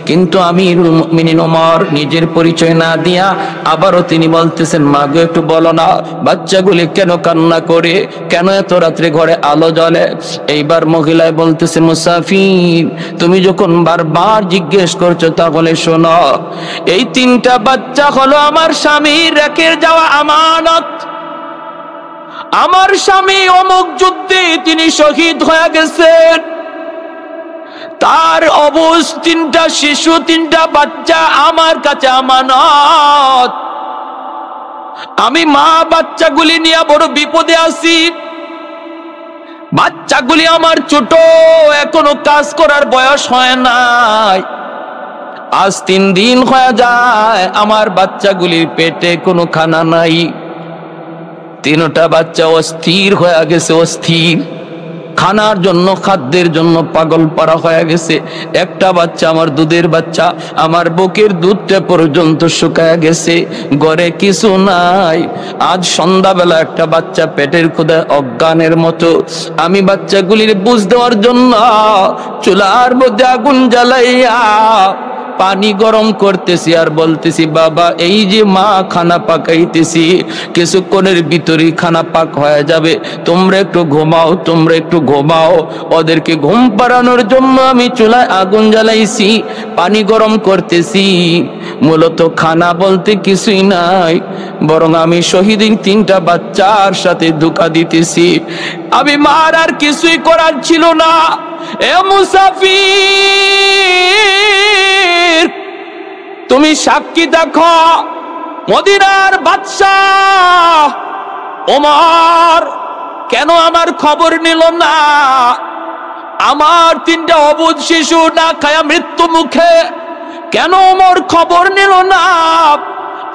কিন্তু আমিরুল মুমিনিন ওমর নিজের পরিচয় না দিয়া আবারও তিনি বলতেছেন, মা গো একটু বলো না বাচ্চাগুলি কেন কান্না করে, কেন এত রাত্রে ঘরে আলো জ্বলে? এইবার মহিলায় বলতেছে, মুসাফির তুমি যখন বারবার জিজ্ঞেস করছো তাহলে শোনো, এই তিনটা বাচ্চা হলো আমার স্বামীর রেখে যাওয়া আমানত। আমার স্বামী অমুক যুদ্ধে তিনি শহীদ হয়ে গেছেন, তার অবুঝ তিনটা শিশু, তিনটা বাচ্চা আমার কাছে আমানত। আমি মা বাচ্চাগুলি নিয়ে বড় বিপদে আছি। বাচ্চাগুলি আমার ছোট, এখনো কাজ করার বয়স হয় নাই। আজ 3 দিন হয়ে যায় আমার বাচ্চাগুলির পেটে কোনো খানা নাই। তিনটা বাচ্চা অস্থির হয়ে গেছে, অস্থির, খানার জন্য খাদ্যের জন্য পাগল পারা হয়ে গেছে। একটা বাচ্চা আমার দুধের বাচ্চা, আমার বুকের দুধটা পর্যন্ত শুকায় গেছে, ঘরে কিছু নাই। আজ সন্ধ্যাবেলা একটা বাচ্চা পেটের ক্ষুধায় অজ্ঞানের মতো, আমি বাচ্চাগুলির বুঝ দেওয়ার জন্য চুলার মধ্যে আগুন জ্বালাইয়া পানি গরম করতেছি আর বলতেছি, বাবা এই যে মা খানা পাকাইতেছি, কিছুক্ষণের ভিতরেই খানা পাক হয়ে যাবে, তোমরা একটু ঘুমাও, তোমরা একটু ঘুমাও। ওদেরকে ঘুম পাড়ানোর জন্য আমি চুলায় আগুন জ্বালাইছি, পানি গরম করতেছি। মূলত খানা বলতে কিছুই নাই, বরং আমি শহীদিন 3টা বাচ্চার সাথে ধোঁকা দিতেছি। আমি মার আর কিছুই করার ছিল না। এ মুসাফির তুমি সাক্ষী দেখো, মদিনার বাদশাহ ওমর কেন আমার খবর নিল না? আমার 3টা অবুঝ শিশু না খায়া মৃত্যু মুখে, কেন ওমর খবর নিল না?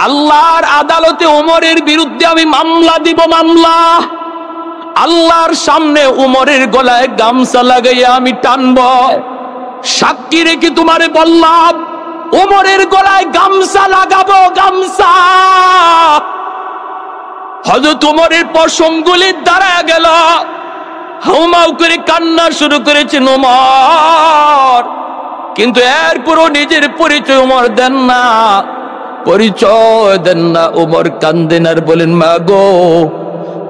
আল্লাহর আদালতে ওমরের বিরুদ্ধে আমি মামলা দিব, মামলা। আল্লাহর সামনে ওমরের গলায় গামছা লাগাইয়া আমি টানব। সাক্ষী রেখে তোমারে বললাম, ওমরের গলায় গামছা লাগাবো, গামছা। হযরত ওমরের পশমগুলি দাঁড়ায় গেল, হাউমাউ করে কান্না শুরু করেছেন ওমর। কিন্তু এরপরও নিজের পরিচয় ওমর দেন না, পরিচয় দেন না। ওমর কান্দেন আর বলেন, মা গো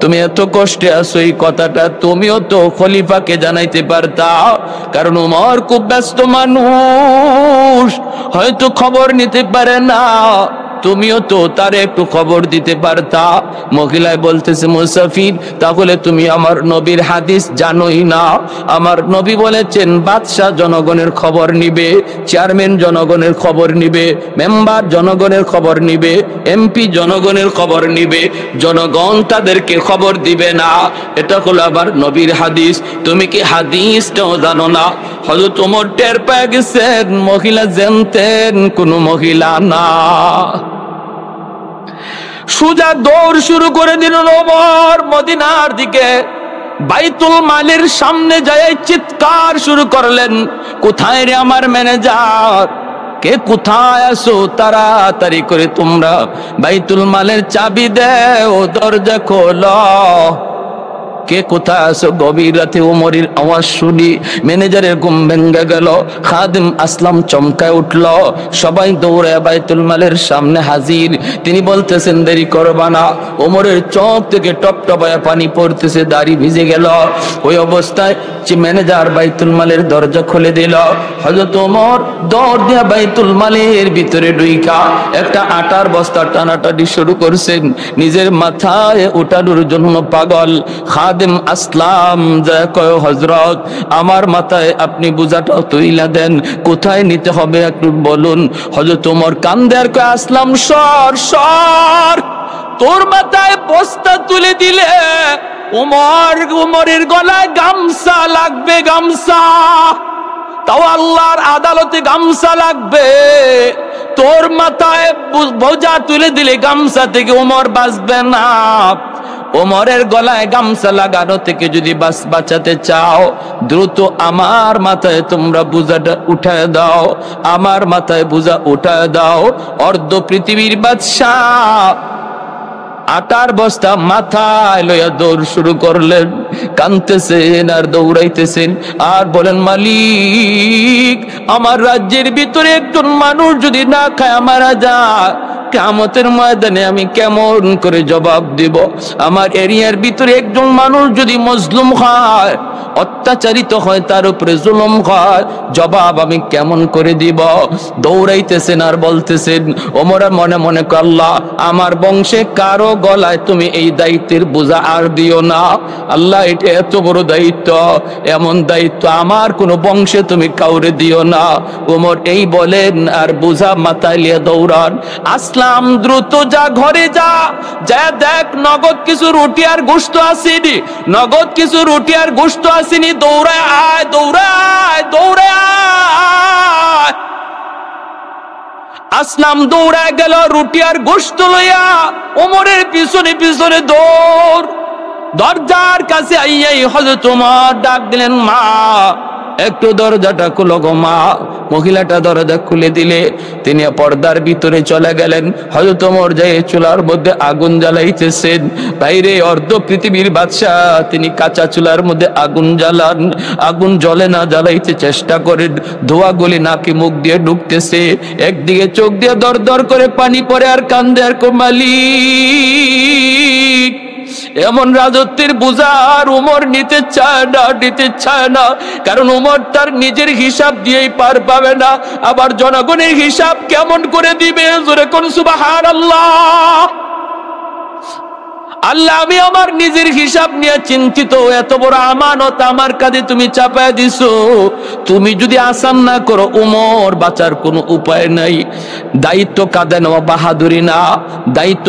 তুমি এত কষ্টে আছো, এই কথাটা তুমিও তো খলিফাকে জানাইতে পারতা, কারণ ওমর খুব ব্যস্ত মানুষ, হয়তো খবর নিতে পারে না, তুমিও তো তারে একটু খবর দিতে পারতা। মহিলায় বলতেছে, মুসাফির তাহলে তুমি আমার নবীর হাদিস জানোই না? আমার নবী বলেছেন বাদশাহ জনগণের খবর নিবে, চেয়ারম্যান জনগণের খবর নিবে, মেম্বার জনগণের খবর নিবে, এমপি জনগণের খবর নিবে, জনগণ তাদেরকে খবর দিবে না। এটা হলো আবার নবীর হাদিস। তুমি কি হাদিসটাও জানো না? হযরত ওমর টের পেয়ে গেছেন মহিলা জানতেন কোন মহিলা না। সোজা দৌড় শুরু করে দিলেন ওমর মদিনার দিকে। বাইতুল মালের সামনে যায় চিৎকার শুরু করলেন, কোথায় রে আমার ম্যানেজার, কে কোথায় আছো, তাড়াতাড়ি করে তোমরা বাইতুল মালের চাবি দেও, দরজা খোলো। কে কোথায় আছো? গভীর রাতে ওমরের আওয়াজ শুনি ম্যানেজারের ঘুম ভেঙে গেল। খাদিম আসলাম চমকায় উঠল, সবাই দৌড়ে বাইতুল মালের সামনে হাজির। তিনি বলতেছেন দেরি করবা না। ওমরের চোখ থেকে টপ টপায়া পানি পড়তেছে, দাড়ি ভিজে গেল। ওই অবস্থায় যে ম্যানেজার বাইতুল মালের দরজা খুলে দিল। হযরত ওমর দৌড় দিয়া বাইতুল মালের ভিতরে ঢুইকা একটা আটার বস্তা টানাটানি শুরু করছেন, নিজের মাথায় উঠানোর জন্য পাগল। খাদিম আসলাম যা কয়, হযরত আমার মাথায় আপনি বোঝাটা তুইলা দেন, কোথায় নিতে হবে একটু বলুন। হযরত ওমর কান্দে আর কয়, আসলাম সর সর, তোর মাথায় বস্তা তুলে দিলে ওমরের গলায় গামছা লাগবে, গামছা, তাও আল্লাহর আদালতে গামছা লাগবে। তোর মাথায় বোঝা তুলে দিলে গামছা থেকে ওমর বাঁচবে না। ওমরের গলায় গামছা লাগানো থেকে যদি বাঁচাতে চাও, দ্রুত আমার মাথায় তোমরা বোঝাটা উঠায় দাও, আমার মাথায় বোঝা উঠায় দাও। অর্ধ পৃথিবীর বাদশাহ আটার বস্তা মাথায় লইয়া দৌড় শুরু করলেন, কাঁদতেছেন আর দৌড়াইতেছেন আর বলেন, মালিক আমার রাজ্যের ভিতরে একজন মানুষ যদি না খায় মারা যায়, কিয়ামতের ময়দানে আমি কেমন করে জবাব দিব? আমার এরিয়ার ভিতরে একজন মানুষ যদি মজলুম হয়, অত্যাচারিত হয়, তার উপরে জুলুম হয়, জবাব আমি কেমন করে দিব? দৌড়াইতেছেন আর বলতেছেন। ওমর মনে মনে কয়, আল্লাহ আমার বংশে কারো গলায় তুমি এই দায়িত্বের বোঝা আর দিও না। আল্লাহ এটা এত বড় দায়িত্ব, এমন দায়িত্ব আমার কোন বংশে তুমি কাউরে দিও না। ওমর এই বলেন আর বোঝা মাথায় লিয়ে দৌড়ান। আসলাম দ্রুত যা ঘরে যা, যা দেখ নগদ কিছু রুটি আর গোশত আসেনি, নগদ কিছু রুটি আর গোশত আসেনি, দৌড়ায় আয়, দৌড়ায় দৌড়ায় আয়। আসলাম দৌড়ায় গেল রুটি আর গোশত লইয়া, ওমরের পিছনে পিছনে দৌড়। দরজার কাছে আইয়াই হযরত ওমর ডাক দিলেন, মা একটু দরজাটা খুলো গো মা। মহিলাটা দরজা খুলে দিলে তিনি পর্দার ভিতরে চলে গেলেন। হযরত ওমর যায় চুলার মধ্যে আগুন জ্বালাইতেছেন। বাইরে অর্ধ পৃথিবীর বাদশাহ, তিনি কাঁচা চুলার মধ্যে আগুন জ্বালান, আগুন জ্বলে না, জ্বালাইতে চেষ্টা করেন, ধোঁয়াগুলি নাকি মুখ দিয়ে ঢুকতেছে। একদিকে চোখ দিয়ে দর দর করে পানি পড়ে আর কান্দে আর মালিক এমন রাজত্বের বোঝা আর ওমর নিতে চায় না, নিতে চায় না। কারণ ওমর তার নিজের হিসাব দিয়েই পার পাবে না, আবার জনগণের হিসাব কেমন করে দিবে? জোরে কোন সুবহানাল্লাহ। আল্লাহ আমি আমার নিজের হিসাব নিয়ে চিন্তিত, এত বড় আমানত আমার কাঁধে তুমি চাপায় দিছো, তুমি যদি আসান না করো ওমর বাঁচার কোনো উপায় নাই। দায়িত্ব কাঁধে নেওয়া বাহাদুরি না, দায়িত্ব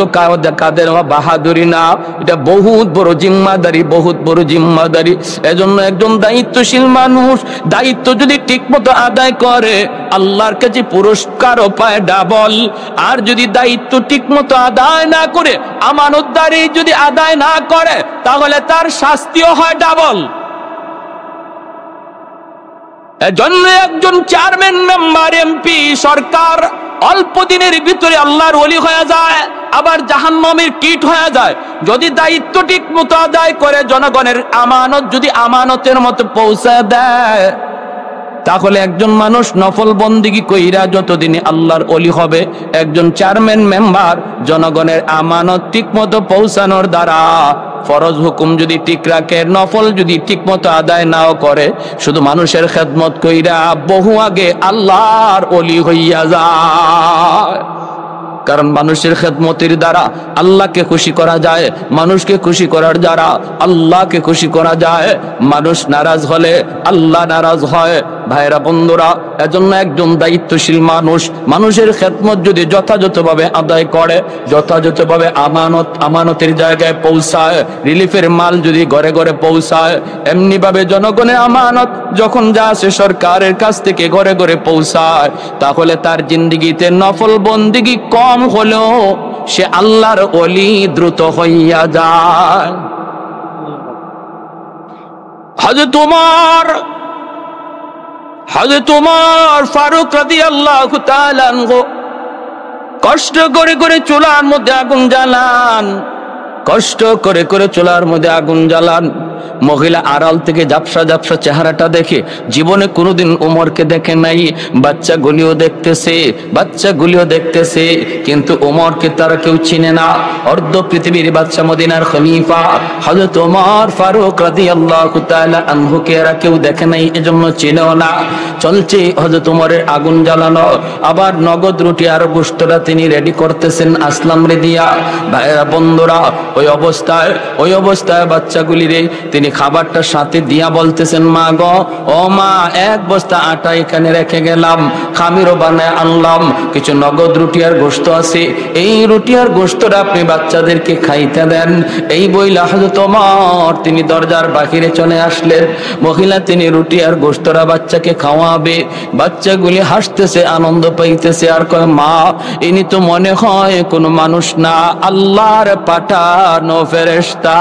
কাঁধে নেওয়া বাহাদুরি না, এটা বহুত বড় জিম্মাদারি, বহুত বড় জিম্মাদারি। এজন্য একজন দায়িত্বশীল মানুষ দায়িত্ব যদি ঠিক মতো আদায় করে আল্লাহর কাছে পুরস্কারও পায় ডাবল। আর যদি দায়িত্ব ঠিক মতো আদায় না করে, আমানতদারি যদি আদায় না করে, তাহলে তার শাস্তিও হয় ডাবল। এজন্য একজন চেয়ারম্যান, মেম্বার, এমপি, সরকার অল্প দিনের ভিতরে আল্লাহর ওলি হয়ে যায়, আবার জাহান্নামের কীট হয়ে যায়। যদি দায়িত্ব ঠিক মতো আদায় করে, জনগণের আমানত যদি আমানতের মতো পৌঁছে দেয়, তাহলে একজন মানুষ নফল বন্দেগী কইরা যতদিনে আল্লাহর ওলি হবে, একজন চেয়ারম্যান, মেম্বার জনগণের আমানত ঠিক মতো পৌঁছানোর দ্বারা ফরজ হুকুম যদি ঠিক রাখে, নফল যদি ঠিক মতো আদায় নাও করে, শুধু মানুষের খেদমত কইরা বহু আগে আল্লাহর ওলি হইয়া যায়। কারণ মানুষের খেদমতের দ্বারা আল্লাহকে খুশি করা যায়, মানুষকে খুশি করার দ্বারা আল্লাহকে খুশি করা যায়। মানুষ নারাজ হলে আল্লাহ নারাজ হয়, ভাইরা বন্ধুরা, এজন্য একজন দায়িত্বশীল মানুষের খেদমত যদি যথাযথভাবে আদায় করে, যথাযথভাবে আমানতের জায়গায় পৌঁছায়, রিলিফের মাল যদি ঘরে ঘরে পৌঁছায়, এমনি ভাবে জনগণের আমানত যখন যা আসে সরকারের কাছ থেকে ঘরে ঘরে পৌঁছায়, তাহলে তার জিন্দেগিতে নফল বন্দেগী কম হলেও সে আল্লাহর ওলি দ্রুত হইয়া যায়। হযরত ওমর ফারুক রাদিয়াল্লাহু তাআলা আনহু কষ্ট করে করে চুলার মধ্যে আগুন জ্বালান, কষ্ট করে করে চুলার মধ্যে আগুন জ্বালান। মহিলা আড়াল থেকে ঝাপসা ঝাপসা চেহারাটা দেখে জীবনে কোনোদিন ওমরকে দেখে নাই। বাচ্চাগুলিও দেখতেছে, কিন্তু ওমরকে তারা কেউ চিনে না। অর্ধ পৃথিবীর বাদশা, মদিনার খলিফা হযরত ওমর ফারুক রাদিয়াল্লাহু তাআলা আনহুকে এরা কেউ দেখে নাই, এজন্য চিনেও না। চলছে হযরত ওমরের আগুন জ্বালানো, আবার নগদ রুটি আর গোশতটা তিনি রেডি করতেছেন আসলাম রে দিয়া। ভাইরা বন্ধুরা, ওই অবস্থায় বাচ্চাগুলিরে তিনি খাবারটা সাথে দিয়া বলতেছেন, মা গো, ও মা, এক বস্তা আটা এখানে রেখে গেলাম, খামিরও বানায় আনলাম, কিছু নগদ রুটি আর গোশত আছে, এই রুটি আর গোশতটা আপনি বাচ্চাদেরকে খাইতে দেন। এই বইলা হযরত ওমর তিনি দরজার বাহিরে চলে আসলেন। মহিলা তিনি রুটি আর গোশতরা বাচ্চাকে খাওয়াবে। বাচ্চাগুলি হাসতেছে, আনন্দ পাইতেছে, আর কয়, মা, ইনি তো মনে হয় কোনো মানুষ না, আল্লাহর পাঠানো ফেরেশতা।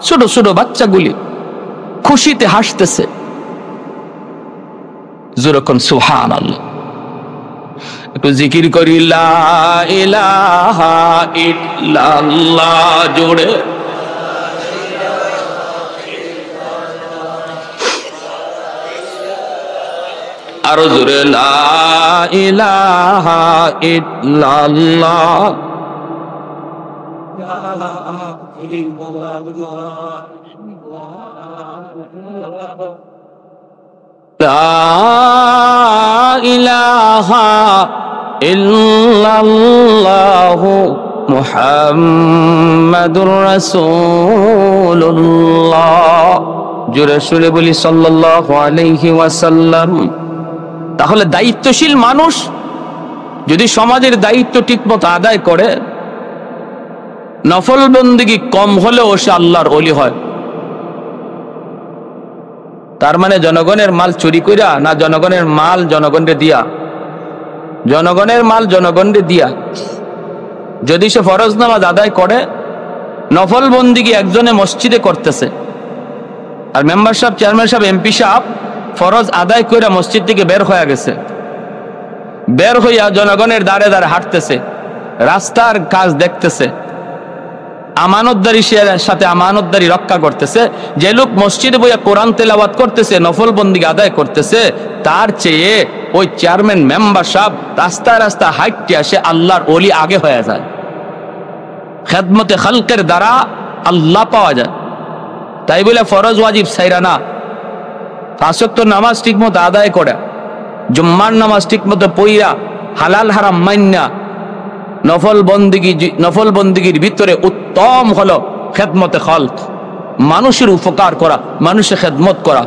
ছোট ছোট বাচ্চাগুলি খুশিতে হাসতেছে। যেরকম সুবহানাল্লাহ, একটু জিকির করি, লা ইলাহা ইল্লাল্লাহ, জোরে আরো জোরে, লা ইলাহা ইল্লাল্লাহ। লা ইলাহা ইল্লাল্লাহু মুহাম্মাদুর রাসূলুল্লাহ। জোরে সুরে বলি সাল্লাল্লাহু আলাইহি ওয়াসাল্লাম। তাহলে দায়িত্বশীল মানুষ যদি সমাজের দায়িত্ব ঠিকমতো আদায় করে, নফল বন্দেগী কম হলেও সে আল্লাহর ওলি হয়। তার মানে জনগণের মাল চুরি কইরা না, জনগণের মাল জনগণরে দিয়া, জনগণের মাল জনগণরে দিয়া যদি সে ফরজ নামাজ আদায় করে, নফল বন্দেগী একজনে মসজিদে করতেছে, আর মেম্বার সাহেব, চেয়ারম্যান সাহেব, এমপি সাহেব ফরজ আদায় কইরা মসজিদ থেকে বের হয়ে গেছে, বের হইয়া জনগণের দ্বারে দ্বারে হাঁটতেছে, রাস্তার কাজ দেখতেছে, আমানতদারি সাথে আমানতদারি রক্ষা করতেছে। যে লোক মসজিদে বইয়া কোরআন তেলাওয়াত করতেছে, নফল বন্দেগী আদায় করতেছে, তার চেয়ে ওই চেয়ারম্যান, মেম্বার সাহেব রাস্তায় রাস্তায় হাঁটতে আসে আল্লাহর ওলি আগে হয়ে যায়। খেদমতে খালকের দ্বারা আল্লাহ পাওয়া যায়। তাই বলে ফরজ ওয়াজিব ছাইরা না, 5 ওয়াক্ত নামাজ ঠিক মতো আদায় করে, জুম্মার নামাজ ঠিক মতো পইরা, হালাল হারাম মাইন্না, নফল বন্দেগীর ভিতরে উত্তম হলো খেদমতে খালক, মানুষের উপকার করা, মানুষের খেদমত করা।